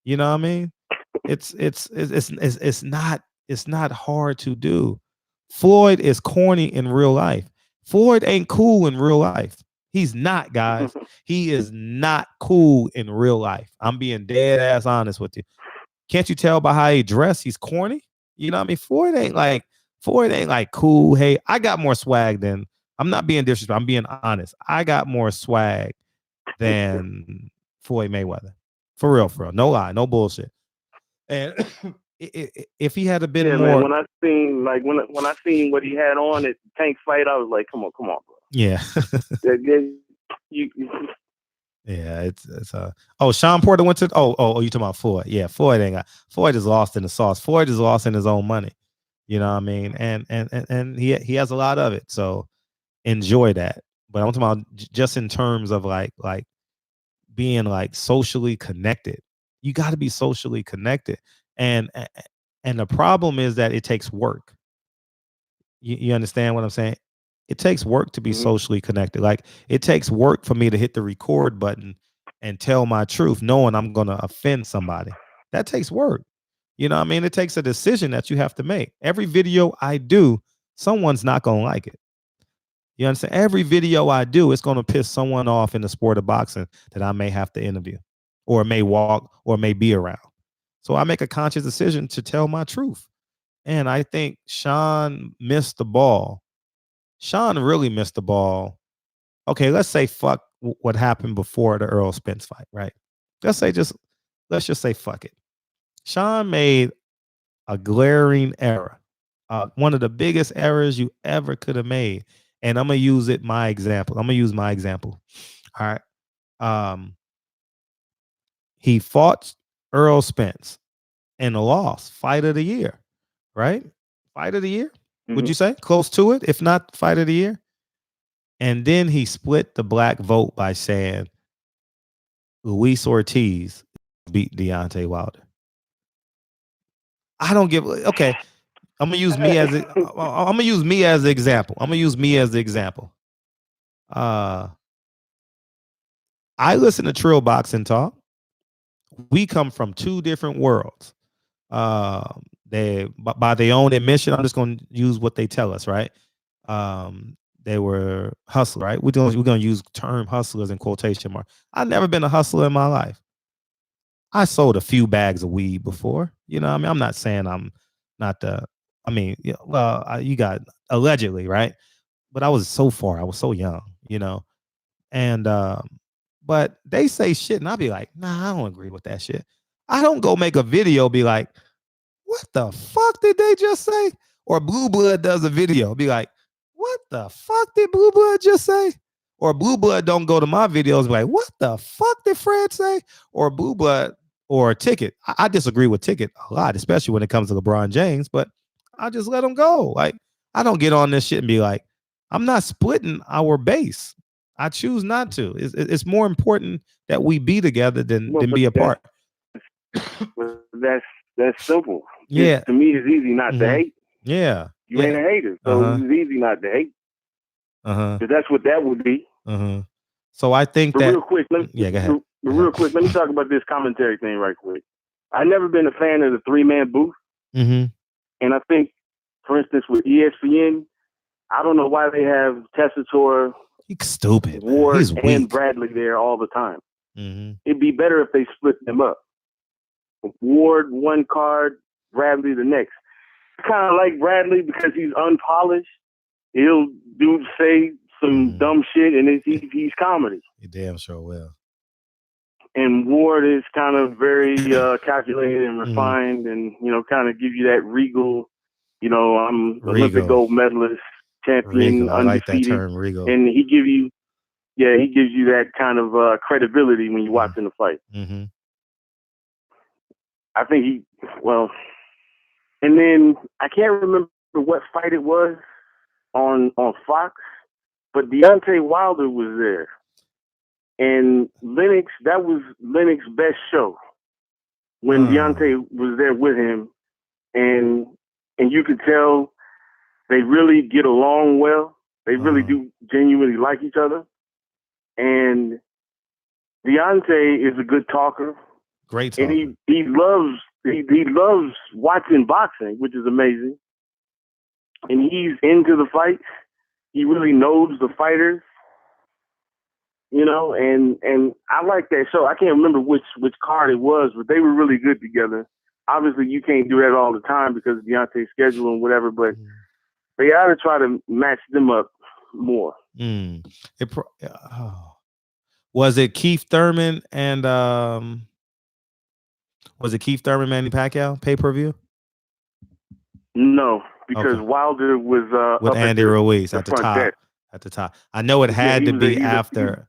You know what I mean? It's not hard to do. Floyd is corny in real life. Floyd ain't cool in real life. He's not, guys. He is not cool in real life. I'm being dead ass honest with you. Can't you tell by how he dressed? He's corny. You know what I mean? Floyd ain't like cool. Hey, I got more swag than. I'm not being disrespectful. I'm being honest. I got more swag than Floyd Mayweather. For real. No lie, no bullshit. And if he had a bit more, man, when I seen what he had on at the Tank fight, I was like, come on, bro. Yeah. Yeah, it's Shawn Porter went to you talking about Floyd. Yeah, Floyd is lost in the sauce. Floyd is lost in his own money. You know what I mean? And he has a lot of it. So enjoy that. But I'm talking about just in terms of like being like socially connected. You got to be socially connected. And the problem is that it takes work. You understand what I'm saying? It takes work to be socially connected. Like it takes work for me to hit the record button and tell my truth, knowing I'm going to offend somebody. That takes work. You know what I mean? It takes a decision that you have to make. Every video I do, someone's not going to like it. You understand? Every video I do, it's going to piss someone off in the sport of boxing that I may have to interview or may walk or may be around. So I make a conscious decision to tell my truth. And I think Shawn missed the ball. Shawn really missed the ball. Okay, let's say fuck what happened before the Earl Spence fight, right? Let's just say fuck it. Shawn made a glaring error. One of the biggest errors you ever could have made. And I'm going to use my example. All right. He fought Earl Spence and lost fight of the year, right? Fight of the year, would you say? Close to it, if not fight of the year. And then he split the black vote by saying Luis Ortiz beat Deontay Wilder. I don't give. Okay, I'm gonna use me as the example. I listen to Trill Boxing Talk. We come from two different worlds. They, by their own admission, I'm just gonna use what they tell us, right? They were hustlers, right? We're gonna use term hustlers in quotation mark. I've never been a hustler in my life. I sold a few bags of weed before. You know what I mean? I'm not saying I'm not you got allegedly, right? But I was so young, you know? And but they say shit and I'll be like, nah, I don't agree with that shit. I don't go make a video be like, what the fuck did they just say? Or Blue Blood does a video, be like, what the fuck did Blue Blood just say? Or Blue Blood don't go to my videos, be like, what the fuck did Fred say? Or Blue Blood or Ticket. I disagree with Ticket a lot, especially when it comes to LeBron James, but I just let him go. Like, I don't get on this shit and be like, I'm not splitting our base. I choose not to. It's more important that we be together than be apart. That's simple. Yeah. To me, it's easy not to hate. Yeah. You ain't a hater, so it's easy not to hate. Because that's what that would be. So I think that. Real quick, go ahead. Real quick, let me talk about this commentary thing right quick. I've never been a fan of the 3-man booth. And I think, for instance, with ESPN, I don't know why they have Tessitore, stupid, Ward, and Bradley there all the time. It'd be better if they split them up. Ward one card, Bradley the next. I kind of like Bradley because he's unpolished. He'll say some dumb shit, and he's comedy. You damn sure will. And Ward is kind of very calculated and refined, and kind of give you that regal. I'm Olympic gold medalist, champion, I like undefeated, that term, regal. and he gives you that kind of credibility when you're watching the fight. I think and then I can't remember what fight it was on Fox, but Deontay Wilder was there. And that was Lennox's best show when Deontay was there with him. And you could tell they really get along well. They really do genuinely like each other. And Deontay is a good talker. Great talker. And he loves watching boxing, which is amazing. And he's into the fights. He really knows the fighters. And I like that show. I can't remember which card it was, but they were really good together. Obviously, you can't do that all the time because of Deontay's schedule and whatever, but they ought to try to match them up more. Was it Keith Thurman and Manny Pacquiao pay-per-view? No, because Wilder was with Andy Ruiz at the top. Deck. At the top. I know it had to be after.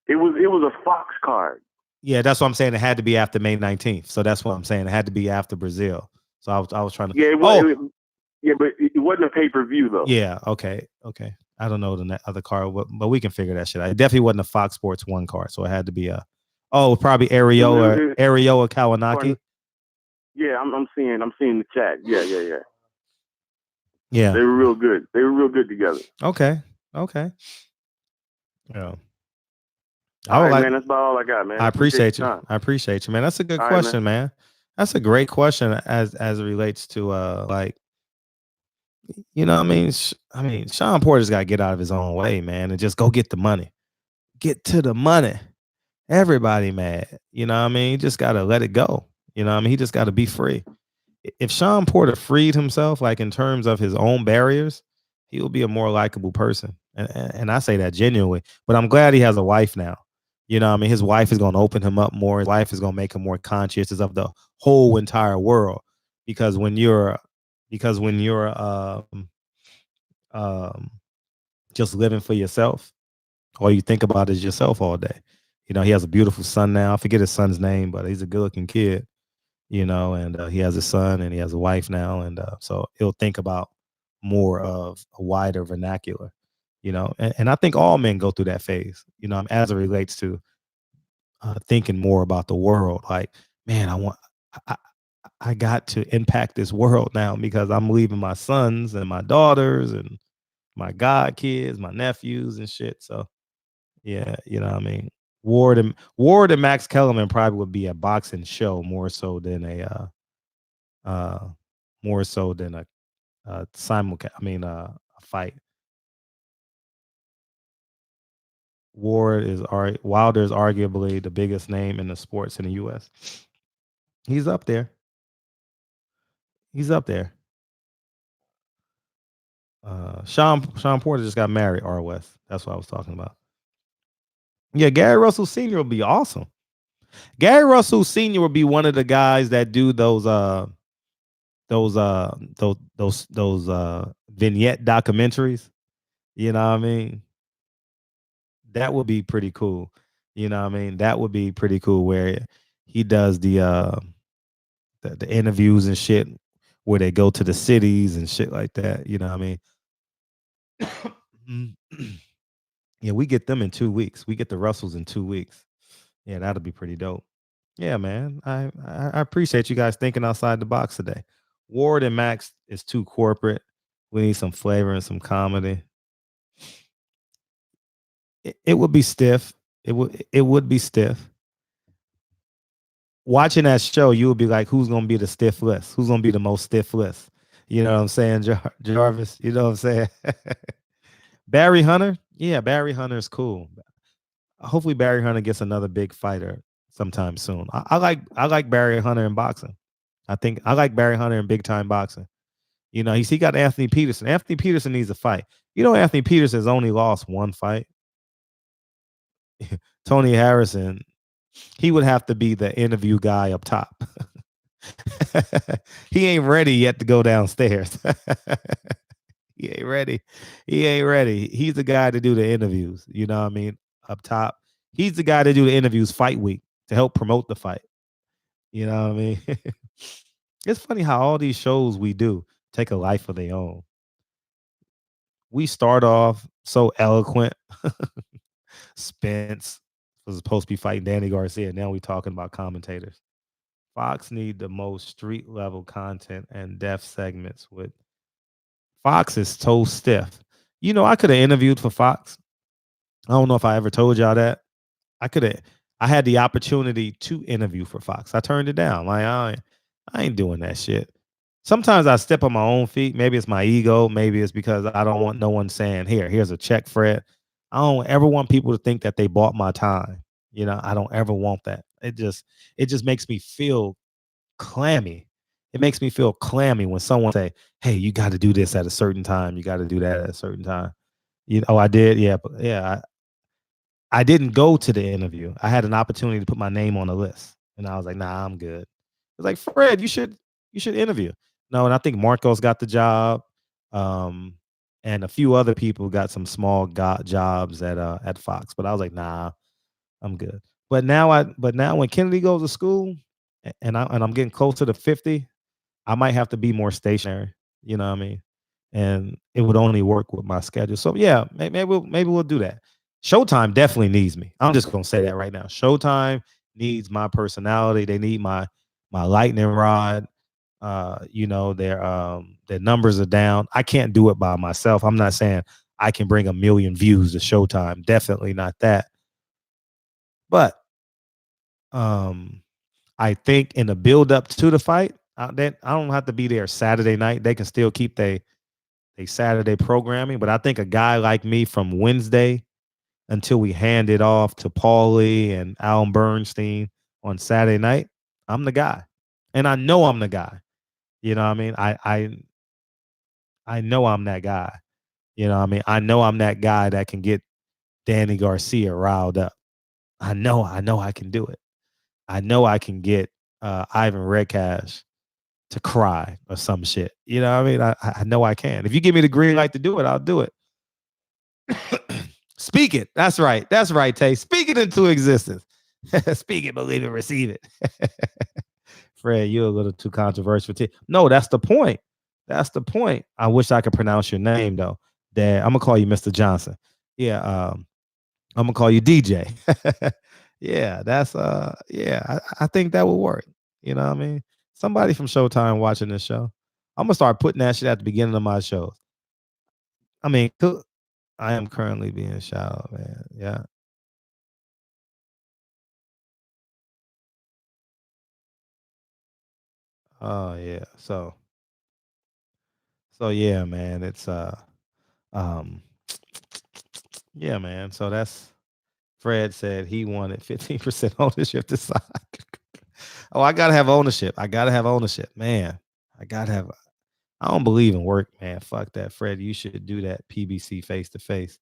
It was a Fox card. Yeah, that's what I'm saying. It had to be after May 19th. So that's what I'm saying. It had to be after Brazil. So I was trying to. Yeah, but it wasn't a pay-per-view though. Yeah. Okay. I don't know the other card, but we can figure that shit out. It definitely wasn't a Fox Sports 1 card, so it had to be probably Ariola Kawanaki. Yeah, I'm seeing the chat. Yeah. Yeah. They were real good. They were real good together. Okay. Yeah. All right, man. That's about all I got, man. I appreciate you. I appreciate you, man. That's a good question, man. That's a great question as it relates to like, you know what I mean, Shawn Porter's got to get out of his own way, man, and just go get the money. Get to the money. Everybody mad. You know what I mean? You just got to let it go. You know what I mean? He just got to be free. If Shawn Porter freed himself, like in terms of his own barriers, he will be a more likable person. And I say that genuinely. But I'm glad he has a wife now. You know what I mean? His wife is going to open him up more. His wife is going to make him more conscious of the whole entire world. Because when you're just living for yourself, all you think about is yourself all day. You know, he has a beautiful son now. I forget his son's name, but he's a good-looking kid. You know, and he has a son and he has a wife now, and so he'll think about more of a wider vernacular. You know, and I think all men go through that phase. You know, as it relates to thinking more about the world. Like, man, I got to impact this world now because I'm leaving my sons and my daughters and my god kids, my nephews and shit. So yeah, you know what I mean? Ward and Max Kellerman probably would be a boxing show more so than a fight. Wilder is arguably the biggest name in the sports in the U.S. He's up there. Shawn Porter just got married, R. West. That's what I was talking about. Yeah, Gary Russell Sr. will be awesome. Gary Russell Sr. will be one of the guys that do those vignette documentaries. You know what I mean? That would be pretty cool. You know what I mean? That would be pretty cool where he does the interviews and shit where they go to the cities and shit like that. You know what I mean? Yeah, we get them in 2 weeks. We get the Russells in 2 weeks. Yeah, that'll be pretty dope. Yeah, man. I appreciate you guys thinking outside the box today. Ward and Max is too corporate. We need some flavor and some comedy. It would be stiff. It would be stiff. Watching that show, you would be like, who's gonna be the stiff list? Who's gonna be the most stiff list? You know what I'm saying, Jarvis? You know what I'm saying? Barry Hunter? Yeah, Barry Hunter is cool. Hopefully Barry Hunter gets another big fighter sometime soon. I like Barry Hunter in boxing. I think I like Barry Hunter in big time boxing. You know, he got Anthony Peterson. Anthony Peterson needs a fight. You know, Anthony Peterson has only lost one fight. Tony Harrison, he would have to be the interview guy up top. He ain't ready yet to go downstairs. He ain't ready. He's the guy to do the interviews. You know what I mean? Up top. He's the guy to do the interviews fight week to help promote the fight. You know what I mean? It's funny how all these shows we do take a life of their own. We start off so eloquent. Spence was supposed to be fighting Danny Garcia. Now we talking about commentators. Fox need the most street level content and depth segments. With Fox is so stiff. You know, I could have interviewed for Fox. I don't know if I ever told y'all that. I had the opportunity to interview for Fox. I turned it down. Like, I ain't doing that shit. Sometimes I step on my own feet. Maybe it's my ego. Maybe it's because I don't want no one saying, here's a check, Fred. I don't ever want people to think that they bought my time. You know, I don't ever want that. It just makes me feel clammy. It makes me feel clammy when someone say, hey, you got to do this at a certain time. You got to do that at a certain time. You know, I did. Yeah. But yeah, I didn't go to the interview. I had an opportunity to put my name on the list. And I was like, nah, I'm good. It's like, Fred, you should interview. No, and I think Marcos got the job. And a few other people got some small jobs at Fox. But I was like, nah, I'm good. But now when Kennedy goes to school and I'm getting closer to 50, I might have to be more stationary. You know what I mean? And it would only work with my schedule. So yeah, maybe we'll do that. Showtime definitely needs me. I'm just gonna say that right now. Showtime needs my personality. They need my lightning rod. You know, their numbers are down. I can't do it by myself. I'm not saying I can bring 1 million views to Showtime. Definitely not that. But I think in the build up to the fight, I don't have to be there Saturday night. They can still keep they Saturday programming. But I think a guy like me from Wednesday until we hand it off to Paulie and Alan Bernstein on Saturday night, I'm the guy. And I know I'm the guy. You know what I mean? I know I'm that guy. You know what I mean? I know I'm that guy that can get Danny Garcia riled up. I know I can do it. I know I can get Ivan Redcash to cry or some shit. You know what I mean? I know I can. If you give me the green light to do it, I'll do it. Speak it. That's right. That's right, Tay. Speak it into existence. Speak it, believe it, receive it. Fred, you're a little too controversial. No, that's the point. That's the point. I wish I could pronounce your name though. Dad, I'm gonna call you Mr. Johnson. Yeah, I'm gonna call you DJ. Yeah, that's yeah, I think that would work. You know what I mean? Somebody from Showtime watching this show. I'm gonna start putting that shit at the beginning of my shows. I mean, I am currently being shot, man. Yeah. Oh yeah. So yeah, man. It's yeah, man. So that's Fred said he wanted 15% ownership to sign. Oh, I gotta have ownership. Man. I don't believe in work, man. Fuck that. Fred, you should do that PBC face to face.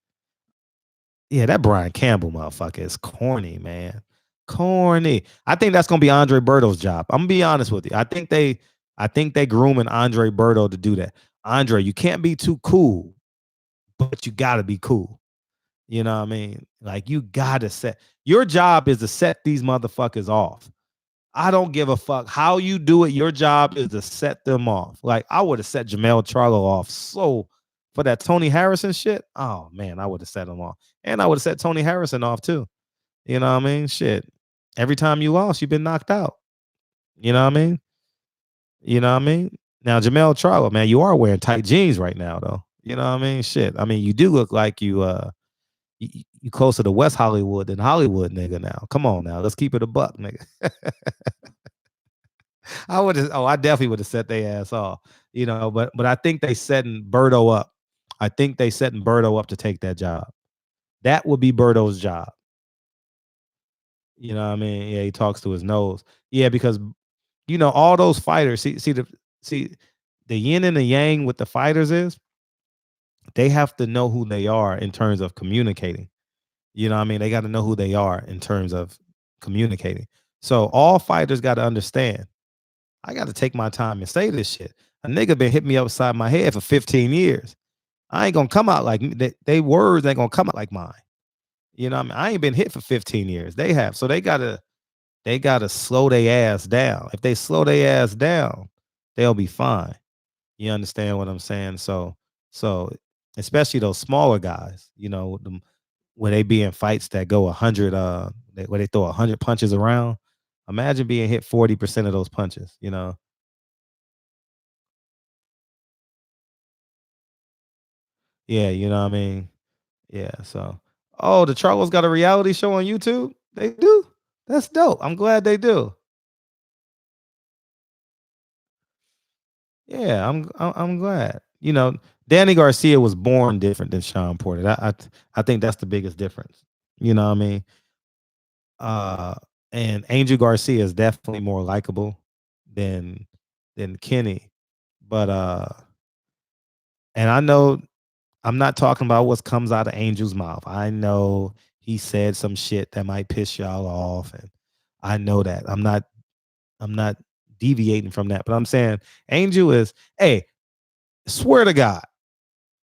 Yeah, that Brian Campbell motherfucker is corny, man. Corny. I think that's gonna be Andre Berto's job. I'm gonna be honest with you. I think they grooming Andre Berto to do that. Andre, you can't be too cool, but you gotta be cool. You know what I mean? Like you gotta set your job is to set these motherfuckers off. I don't give a fuck how you do it. Your job is to set them off. Like I would have set Jamel Charlo off so for that Tony Harrison shit. Oh man, I would have set him off. And I would have set Tony Harrison off too. You know what I mean? Shit. Every time you lost, you've been knocked out. You know what I mean? You know what I mean? Now, Jamel Charlo, man, you are wearing tight jeans right now, though. You know what I mean? Shit. I mean, you do look like you closer to West Hollywood than Hollywood, nigga. Now, come on, now, let's keep it a buck, nigga. I definitely would have set their ass off, you know. But I think they setting Berto up. I think they setting Berto up to take that job. That would be Berto's job. You know what I mean? Yeah, he talks to his nose. Yeah, because you know all those fighters. See the yin and the yang with the fighters is they have to know who they are in terms of communicating. You know what I mean? They got to know who they are in terms of communicating. So all fighters got to understand. I got to take my time and say this shit. A nigga been hitting me upside my head for 15 years. I ain't gonna come out like they words ain't gonna come out like mine. You know what I mean? I ain't been hit for 15 years. They have. So they gotta slow their ass down. If they slow their ass down, they'll be fine. You understand what I'm saying? So especially those smaller guys, you know, when they be in fights that go 100, where they throw 100 punches around. Imagine being hit 40% of those punches, you know. Yeah, you know what I mean? Yeah, so the Charlos got a reality show on YouTube? They do? That's dope. I'm glad they do. Yeah, I'm glad. You know, Danny Garcia was born different than Shawn Porter. I think that's the biggest difference. You know what I mean? And Angel Garcia is definitely more likable than Kenny. But and I know I'm not talking about what comes out of Angel's mouth. I know he said some shit that might piss y'all off, and I know that. I'm not deviating from that, but I'm saying Angel is, hey, swear to God,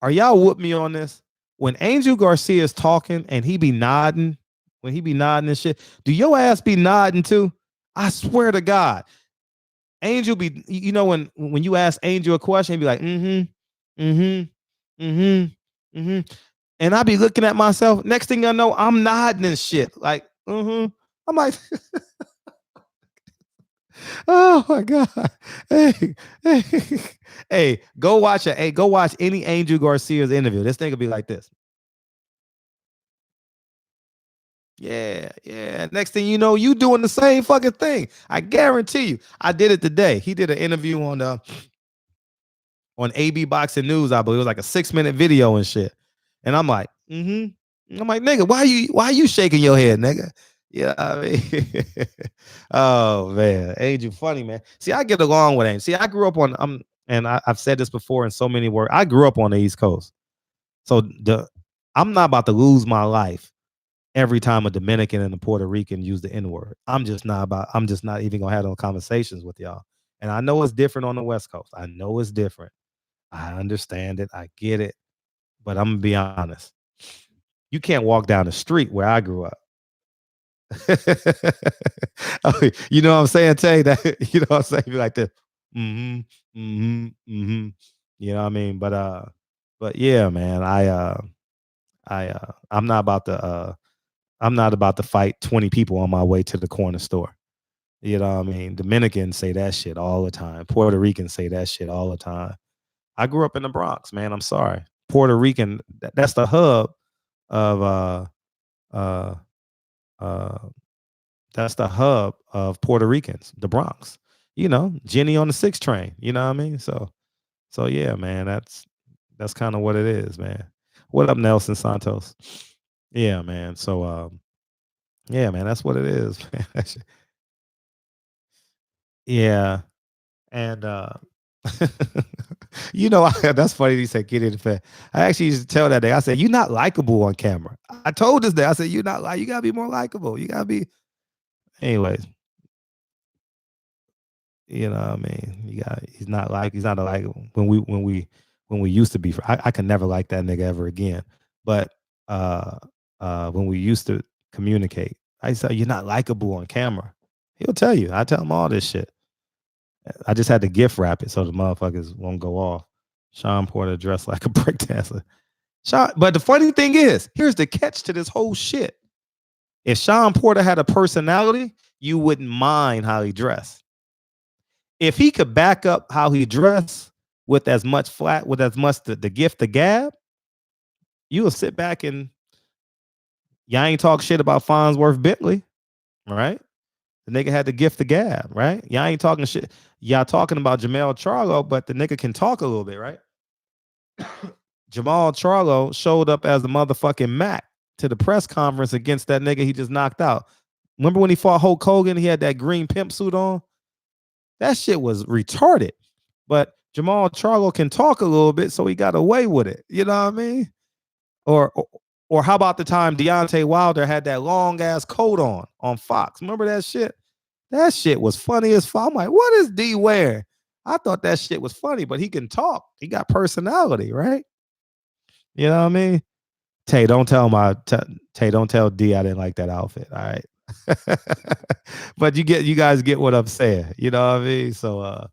are y'all with me on this? When Angel Garcia is talking and he be nodding, when he be nodding and shit, do your ass be nodding too? I swear to God. Angel be, you know, when you ask Angel a question, he'd be like, and I be looking at myself. Next thing I know, I'm nodding and shit. Like, I'm like, oh my God. Hey, go watch it. Hey, go watch any Angel Garcia's interview. This thing will be like this. Yeah. Next thing you know, you doing the same fucking thing. I guarantee you. I did it today. He did an interview on AB Boxing News, I believe. It was like a 6-minute video and shit. And I'm like, I'm like, nigga, why are you shaking your head, nigga? Yeah, I mean, oh man, Angel funny, man. See, I get along with Angel. See, I grew up on and I've said this before in so many words. I grew up on the East Coast. So I'm not about to lose my life every time a Dominican and a Puerto Rican use the N-word. I'm just not even gonna have those conversations with y'all. And I know it's different on the West Coast. I know it's different. I understand it. I get it. But I'm gonna be honest. You can't walk down the street where I grew up. You know what I'm saying, Tay? That you know what I'm saying? Be like this. You know what I mean? But yeah, man, I'm not about to fight 20 people on my way to the corner store. You know what I mean? Dominicans say that shit all the time. Puerto Ricans say that shit all the time. I grew up in the Bronx, man. I'm sorry. Puerto Rican, that's the hub of that's the hub of Puerto Ricans, the Bronx. You know, Jenny on the 6 train. You know what I mean? So yeah, man, that's kind of what it is, man. What up, Nelson Santos? Yeah, man. So yeah, man, that's what it is, man. Yeah. And you know, that's funny. He said, "Get in the fair." I actually used to tell that day. I said, "You're not likable on camera." I told this day. I said, "You're not like. You gotta be more likable. You gotta be." Anyways, you know what I mean. He's not a likable. When we used to be, I can never like that nigga ever again. But when we used to communicate, I said, "You're not likable on camera." He'll tell you. I tell him all this shit. I just had to gift wrap it so the motherfuckers won't go off. Shawn Porter dressed like a breakdancer. But the funny thing is, here's the catch to this whole shit. If Shawn Porter had a personality, you wouldn't mind how he dressed. If he could back up how he dressed with as much the gift the gab, you will sit back and y'all ain't talk shit about Farnsworth Bentley, right? The nigga had the gift the gab, right? Y'all ain't talking shit. Y'all talking about Jamal Charlo, but the nigga can talk a little bit, right? Jamal Charlo showed up as the motherfucking Mac to the press conference against that nigga he just knocked out. Remember when he fought Hulk Hogan? He had that green pimp suit on. That shit was retarded. But Jamal Charlo can talk a little bit, so he got away with it. You know what I mean? Or how about the time Deontay Wilder had that long ass coat on Fox? Remember that shit? That shit was funny as fuck. I'm like, what is D wearing? I thought that shit was funny, but he can talk. He got personality, right? You know what I mean? Tay, don't tell D I didn't like that outfit. All right. But you guys get what I'm saying. You know what I mean? So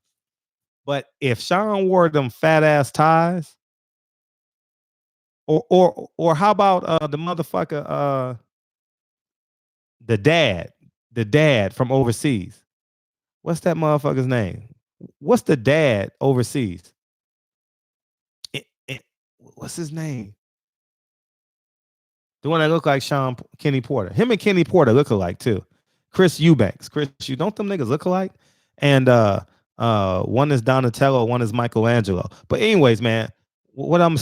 but if Shawn wore them fat ass ties, or how about the motherfucker the dad from overseas? What's that motherfucker's name? What's the dad overseas? What's his name? The one that looked like Kenny Porter. Him and Kenny Porter look alike too. Chris Eubanks. Don't them niggas look alike? And one is Donatello, one is Michelangelo. But anyways, man, what I'm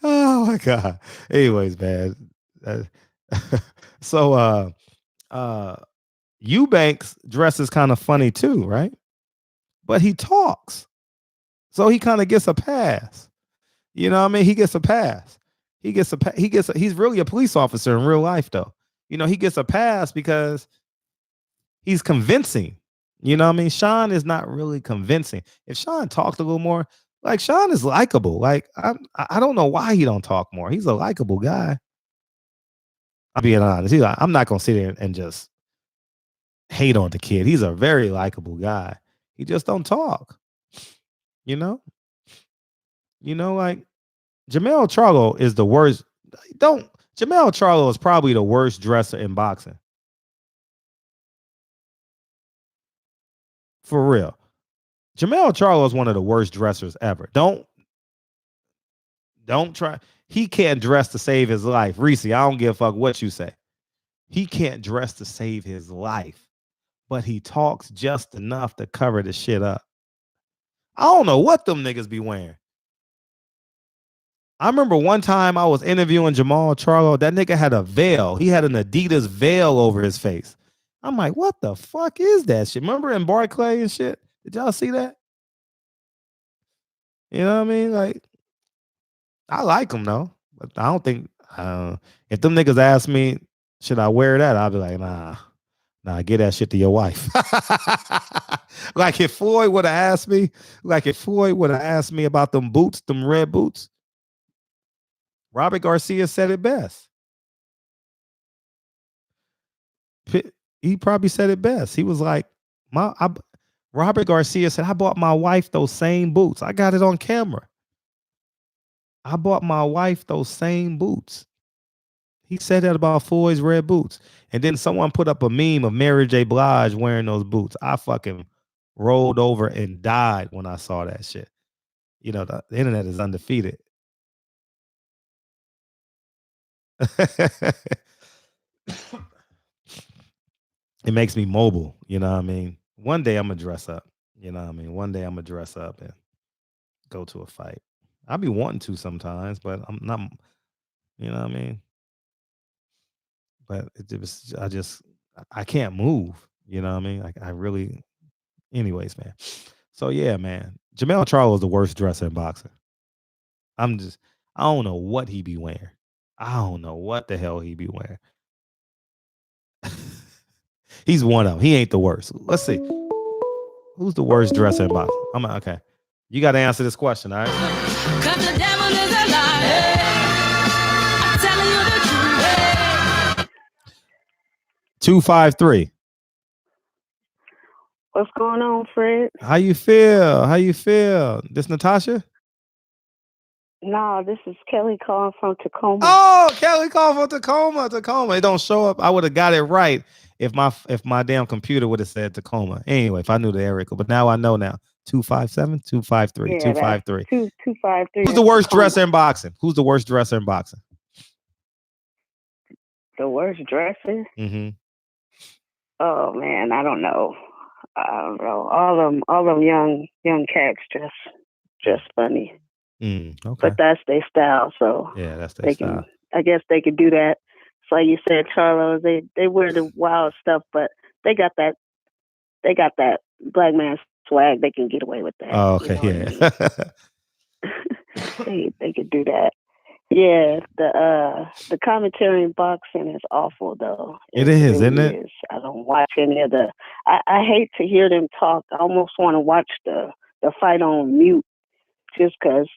oh my God. Anyways, man. So Eubanks dresses kind of funny too, right? But he talks. So he kind of gets a pass. You know what I mean? He gets a pass. He's really a police officer in real life though. You know, he gets a pass because he's convincing. You know what I mean? Shawn is not really convincing. If Shawn talked a little more, like Shawn is likable. Like I don't know why he don't talk more. He's a likable guy. I'm being honest. I'm not gonna sit there and just hate on the kid. He's a very likable guy. He just don't talk. You know, like Jamel Charlo is the worst. Jamel Charlo is probably the worst dresser in boxing. For real. Jamel Charlo is one of the worst dressers ever. Don't try. He can't dress to save his life. Reese, I don't give a fuck what you say. He can't dress to save his life, but he talks just enough to cover the shit up. I don't know what them niggas be wearing. I remember one time I was interviewing Jamal Charlo. That nigga had a veil. He had an Adidas veil over his face. I'm like, what the fuck is that shit? Remember in Barclay and shit? Did y'all see that? You know what I mean? Like, I like him though, but I don't think if them niggas ask me, should I wear that? I'll be like, nah, get that shit to your wife. Like if Floyd would have asked me about them boots, them red boots, Robert Garcia said it best. He probably said it best. He was like, Robert Garcia said, I bought my wife those same boots. I got it on camera. I bought my wife those same boots. He said that about Floyd's red boots. And then someone put up a meme of Mary J. Blige wearing those boots. I fucking rolled over and died when I saw that shit. You know, the internet is undefeated. It makes me mobile, you know what I mean? One day I'm gonna dress up, you know what I mean? One day I'm gonna dress up and go to a fight. I be wanting to sometimes, but I'm not, you know what I mean? But I can't move, you know what I mean? Like I really, anyways, man. So yeah, man, Jamel Charlo is the worst dresser in boxing. I don't know what he be wearing. I don't know what the hell he be wearing. He's one of them. He ain't the worst. Let's see. Who's the worst dresser in boxing? Okay. You got to answer this question, all right? 'Cause the devil is a liar. I'm telling you the truth. 253. What's going on, Fred? How you feel? This Natasha? No, this is Kelly calling from Tacoma. Oh, Kelly calling from Tacoma. It don't show up. I would have got it right if my damn computer would have said Tacoma. Anyway, if I knew the area code. But now I know now. 257, 253, 253. 253. Who's the worst dresser in boxing? The worst dresser? The worst dresser? Mm-hmm. Oh man, I don't know. All them young cats just funny. Okay. But that's their style, so yeah, that's their style. I guess they could do that. It's like you said, Charlo. They wear the wild stuff, but they got that black man swag. They can get away with that. Oh, okay, you know I mean? they could do that. Yeah, the commentary in boxing is awful though. It is, isn't it? I don't watch any of the. I hate to hear them talk. I almost want to watch the fight on mute, just because.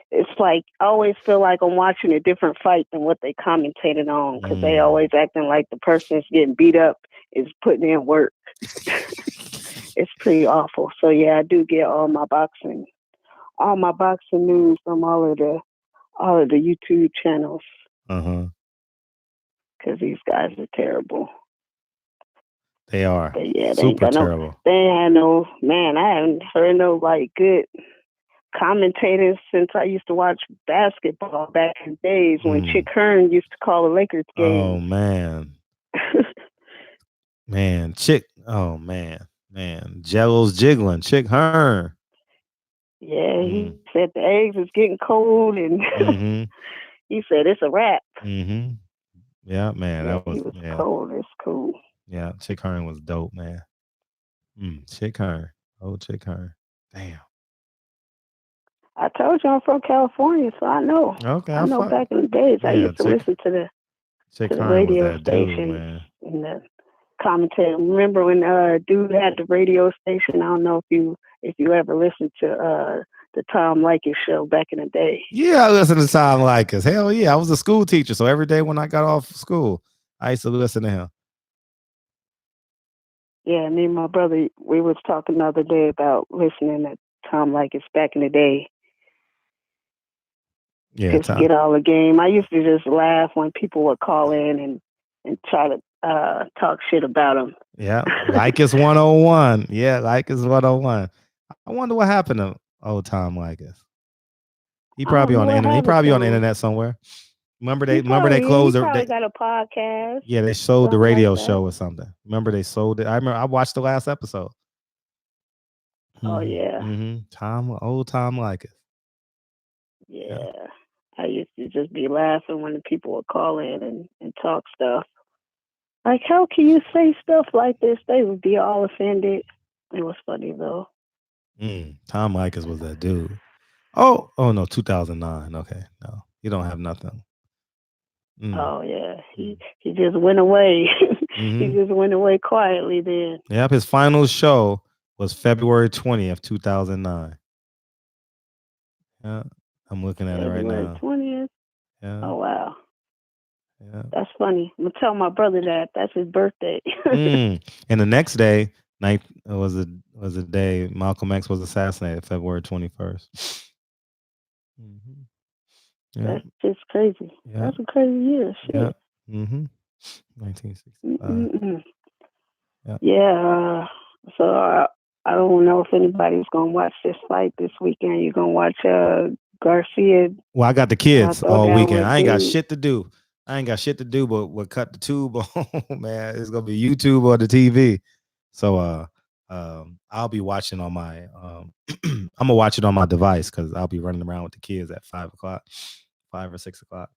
It's like I always feel like I'm watching a different fight than what they commentated on, because they always acting like the person that's getting beat up is putting in work. It's pretty awful. So yeah, I do get all my boxing news from all of the YouTube channels. Because these guys are terrible. They are. But yeah, super terrible. They had no man. I haven't heard no like good commentators since I used to watch basketball back in the days when Chick Hearn used to call the Lakers game. Oh man. Man, Chick. Oh man. Jello's jiggling. Chick Hearn. Yeah, he said the eggs is getting cold, and he said it's a wrap. Yeah, man, that was cold. It's cool. Yeah, Chick Hearn was dope, man. Chick Hearn. Oh, Chick Hearn. Damn. I told you I'm from California, so I know. Okay, I know back in the days I used to listen to the radio station and the commentator. Remember when dude had the radio station? I don't know if you ever listened to the Tom Leykis show back in the day. Yeah, I listened to Tom Leykis. Hell yeah, I was a school teacher, so every day when I got off school, I used to listen to him. Yeah, me and my brother, we was talking the other day about listening to Tom Likas back in the day. Yeah, Just Tom. get all the game. I used to just laugh when people would call in and try to talk shit about him. Yeah, Likas 101. Yeah, Likas 101. I wonder what happened to old Tom Likas. He probably on the internet. He probably on the internet somewhere. Remember they closed. He probably got a podcast. Yeah, they sold the something radio like that. show or something. Remember they sold it. I remember I watched the last episode. Oh yeah. Old Tom Likas. Yeah. I used to just be laughing when the people would call in and talk stuff. Like, how can you say stuff like this? They would be all offended. It was funny though. Tom Likas was that dude. Oh no, 2009. Okay, no, you don't have nothing. Oh yeah, he just went away. He just went away quietly then. Yep, his final show was February 20th, 2009. Yeah, I'm looking at it right February now. 20th. Yeah. Oh wow. Yeah. That's funny. I'm gonna tell my brother that's his birthday. And the next day, was the day Malcolm X was assassinated, February 21st. Yeah. That's just crazy. Yeah. That's a crazy year. Shit. Yeah. 1965. Yeah. So I don't know if anybody's gonna watch this fight this weekend. You gonna watch Garcia? Well, I got the kids throw all down weekend. with I ain't got dude? shit to do. But cut the tube on, man. It's gonna be YouTube or the TV. So I'll be watching on my I'm gonna watch it on my device because I'll be running around with the kids at 5 or 6 o'clock.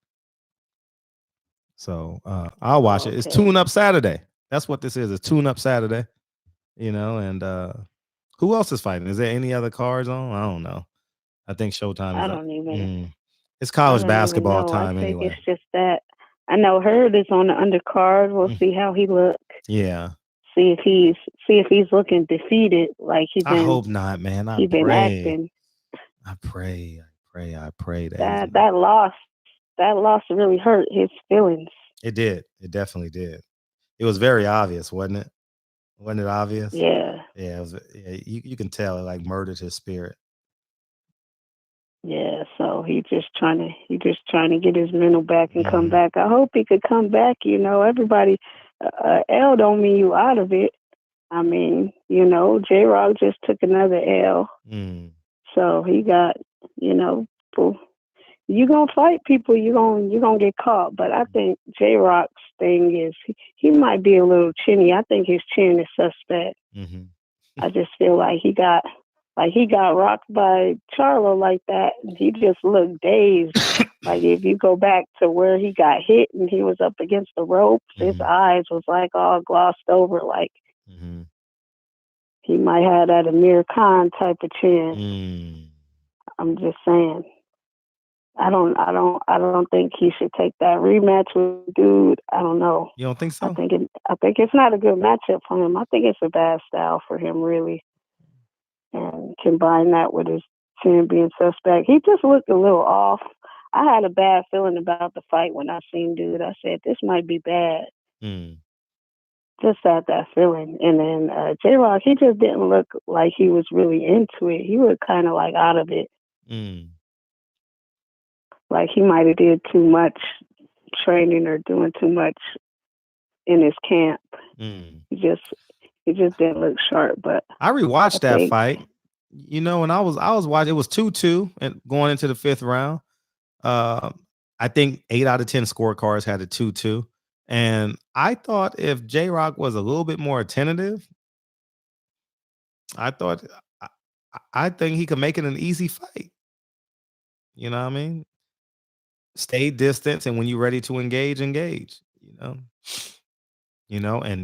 So I'll watch it. It's Tune Up Saturday. That's what this is. It's Tune Up Saturday. And who else is fighting? Is there any other cards on? I don't know. I think Showtime is I don't even. It's college I don't basketball even know. time I think anyway. it's just that. I know Hurd is on the undercard. We'll see how he looks. Yeah. See if he's looking defeated like he's been. I hope not, man. He's been acting. I pray That loss really hurt his feelings. It did. It definitely did. It was very obvious, wasn't it? Wasn't it obvious? Yeah. Yeah, it was. Yeah, you can tell it like murdered his spirit. Yeah, so he's just trying to get his mental back and come back. I hope he could come back. Everybody, L don't mean you out of it. I mean, J-Rock just took another L. So he got, you gonna fight people, you gonna get caught. But I think J-Rock's thing is he might be a little chinny. I think his chin is suspect. I just feel like he got rocked by Charlo like that, and he just looked dazed. Like if you go back to where he got hit and he was up against the ropes, his eyes was like all glossed over, like he might have that Amir Khan type of chin. I'm just saying. I don't think he should take that rematch with dude. I don't know. You don't think so? I think it's not a good matchup for him. I think it's a bad style for him, really. And combine that with his chin being suspect. He just looked a little off. I had a bad feeling about the fight when I seen dude. I said, this might be bad. Just had that feeling. And then J-Rock, he just didn't look like he was really into it. He was kind of like out of it. Like he might have did too much training or doing too much in his camp. He just didn't look sharp. But I rewatched that fight. And I was watching. It was 2-2 and going into the 5th round. I think 8 out of 10 scorecards had a 2-2. And I thought if J-Rock was a little bit more attentive, I think he could make it an easy fight. You know what I mean? Stay distant, and when you're ready to engage. And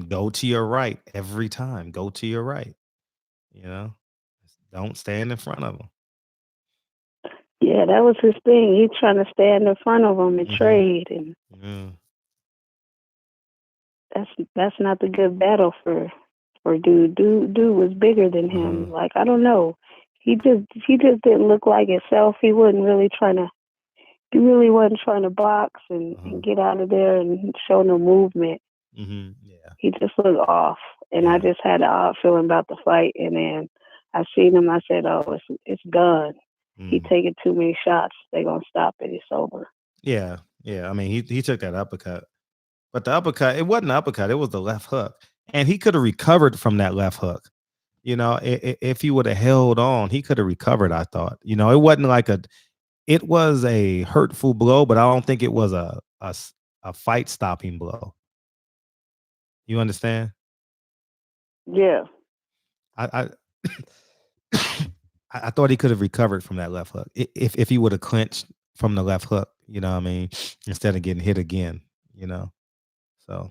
go to your right every time. Go to your right. Don't stand in front of him. Yeah, that was his thing. He's trying to stand in front of him and trade, and that's not the good battle for dude. Dude was bigger than him. Like I don't know. He just didn't look like himself. He wasn't really trying to. He really wasn't trying to box and get out of there and show no movement. Yeah. He just looked off. And I just had an odd feeling about the fight. And then I seen him. I said, "Oh, it's done. He taking too many shots. They gonna stop it. It's over." Yeah. I mean, he took that uppercut, but the uppercut, it wasn't an uppercut. It was the left hook, and he could have recovered from that left hook. You know, if he would have held on, he could have recovered. I thought. You know, it wasn't like it was a hurtful blow, but I don't think it was a fight stopping blow. You understand? Yeah. I thought he could have recovered from that left hook if he would have clinched from the left hook. You know what I mean? Instead of getting hit again. You know, so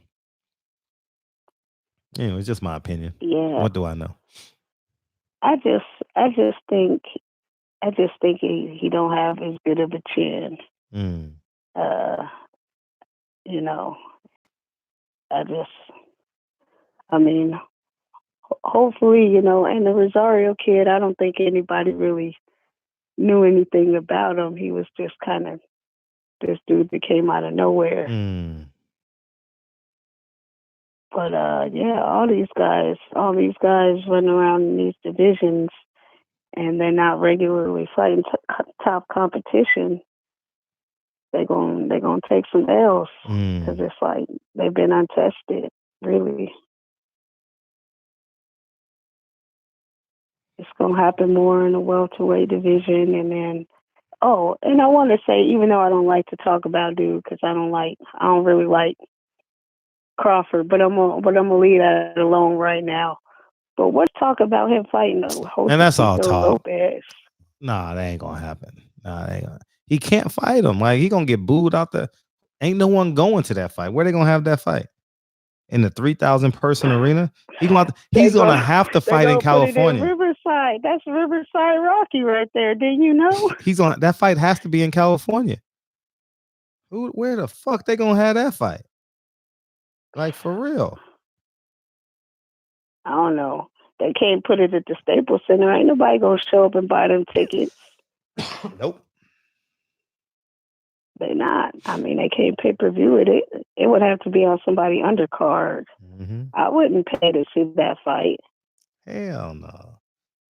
anyway, it's just my opinion. Yeah. What do I know? I just think he don't have as good of a chin. You know, I mean, hopefully, you know, and the Rosario kid, I don't think anybody really knew anything about him. He was just kind of this dude that came out of nowhere. But yeah, all these guys running around in these divisions, and they're not regularly fighting top competition. They're gonna take some L's because it's like they've been untested. Really, it's gonna happen more in the welterweight division, and then and I want to say, even though I don't like to talk about dude because I don't really like Crawford, but I'm gonna leave that alone right now. But let's talk about him fighting the whole. And that's all talk. Lopez. Nah, that ain't gonna happen. He can't fight him. Like, he gonna get booed out the. Ain't no one going to that fight. Where they gonna have that fight? In the 3,000 person arena? He's gonna have to fight in California. Riverside. That's Riverside Rocky right there. Didn't you know? That fight has to be in California. Where the fuck they gonna have that fight? Like, for real. I don't know. They can't put it at the Staples Center. Ain't nobody gonna show up and buy them tickets. Nope. They not. I mean, they can't pay-per-view it. It would have to be on somebody undercard. I wouldn't pay to see that fight. Hell no.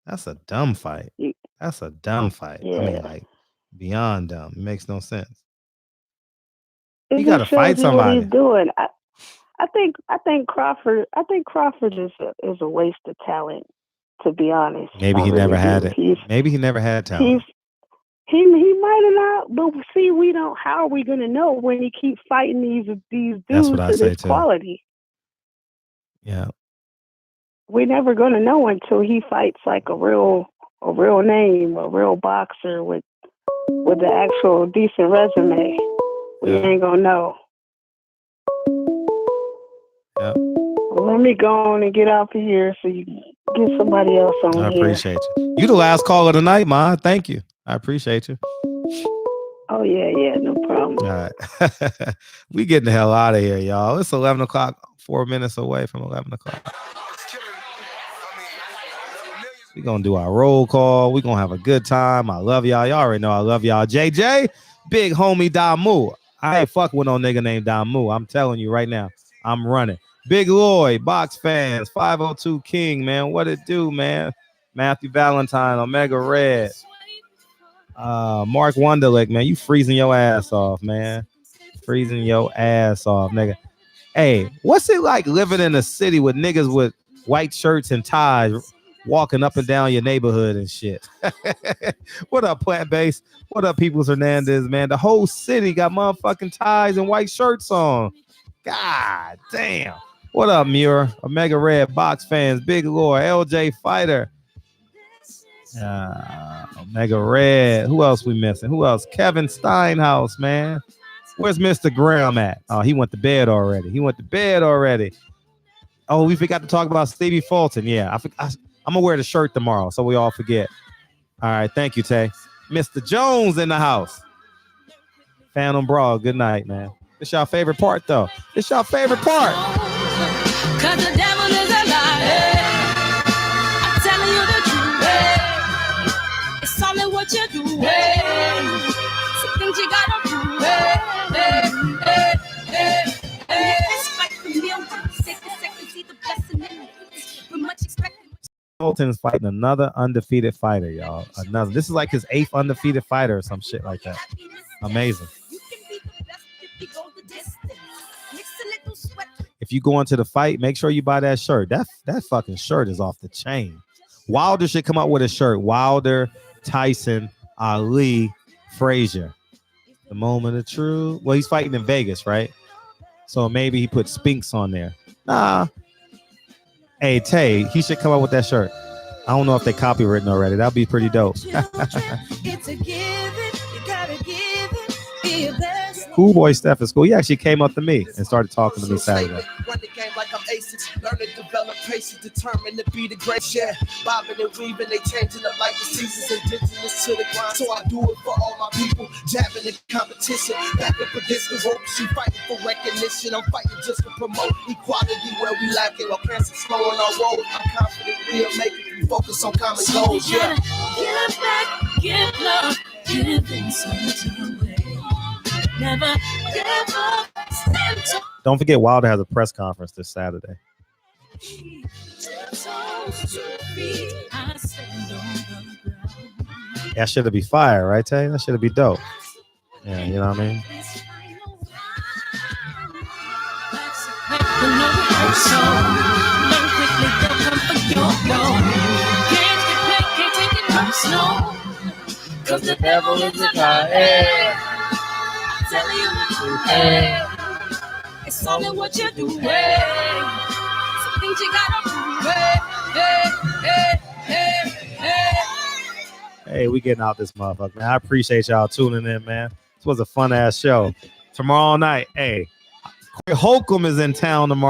That's a dumb fight. That's a dumb fight. Yeah. I mean, like, beyond dumb. It makes no sense. It You gotta just fight shows you what somebody. he's doing. I think Crawford is a waste of talent, to be honest. Maybe he never had it. Maybe he never had talent. He might have not, but see, we don't. How are we gonna know when he keeps fighting these dudes That's what I to say this too. quality? Yeah. We're never gonna know until he fights like a real name, a real boxer with the actual decent resume. We ain't gonna know. Yeah. Well, let me go on and get out of here so you can get somebody else on I here. appreciate you. You the last caller tonight, Ma. Thank you. I appreciate you. Oh yeah, no problem. All right. We getting the hell out of here, y'all. It's 11 o'clock, 4 minutes away from 11 o'clock. We're going to do our roll call. We're going to have a good time. I love y'all. Y'all already know I love y'all. JJ, big homie Damu. I ain't fucking with no nigga named Damu. I'm telling you right now. I'm running. Big Lloyd, box fans, 502 King, man. What it do, man? Matthew Valentine, Omega Red. Mark Wonderlick, man. You freezing your ass off, man. Freezing your ass off, nigga. Hey, what's it like living in a city with niggas with white shirts and ties walking up and down your neighborhood and shit? What up, Plant Base? What up, Peoples Hernandez, man? The whole city got motherfucking ties and white shirts on. God damn. What up, Muir? Omega Red, box fans, Big Lord, LJ Fighter. Omega Red. Who else we missing? Who else? Kevin Steinhaus, man. Where's Mr. Graham at? Oh, he went to bed already. Oh, we forgot to talk about Stevie Fulton. Yeah, I'm gonna wear the shirt tomorrow, so we all forget. All right, thank you, Tay. Mr. Jones in the house. Phantom Brawl, good night, man. It's y'all favorite part, though. It's y'all favorite part. Cause the devil is a liar. I'm telling you the truth. It's only what you do. So things you gotta do. Expect the million. Second, see the blessing in it. Fulton is fighting another undefeated fighter, y'all. Another. This is like his 8th undefeated fighter or some shit like that. Amazing. If you go into the fight, make sure you buy that shirt. That fucking shirt is off the chain. Wilder should come out with a shirt. Wilder, Tyson, Ali, Frazier. The moment of truth. Well, he's fighting in Vegas, right? So maybe he put Spinks on there. Nah. Hey, Tay, he should come out with that shirt. I don't know if they copywritten already. That'd be pretty dope. Cool boy Steph is cool. He actually came up to me and started talking to me Saturday. Run the game like I'm aces. Learn to develop patience, determined to be the great share. Bobbing and weaving, they changing up like the seasons. Indigenous to the grind, so I do it for all my people. Jabbing in competition, back up against the ropes. You fighting for recognition. I'm fighting just to promote equality where we lacking. While cancer slowing our road, I'm confident we'll make it. We focus on common goals. Yeah. Give back, give love, giving something away. Never give up. Don't forget Wilder has a press conference this Saturday. That should be fire, right, Tay? That should be dope. Yeah, you know what I mean? Cause the devil is a guy. Tell you the truth, hey. It's only what you do, hey. Some things you gotta do, hey. Hey, we getting out this motherfucker, man. I appreciate y'all tuning in, man. This was a fun ass show. Tomorrow night, hey, Holcomb is in town tomorrow.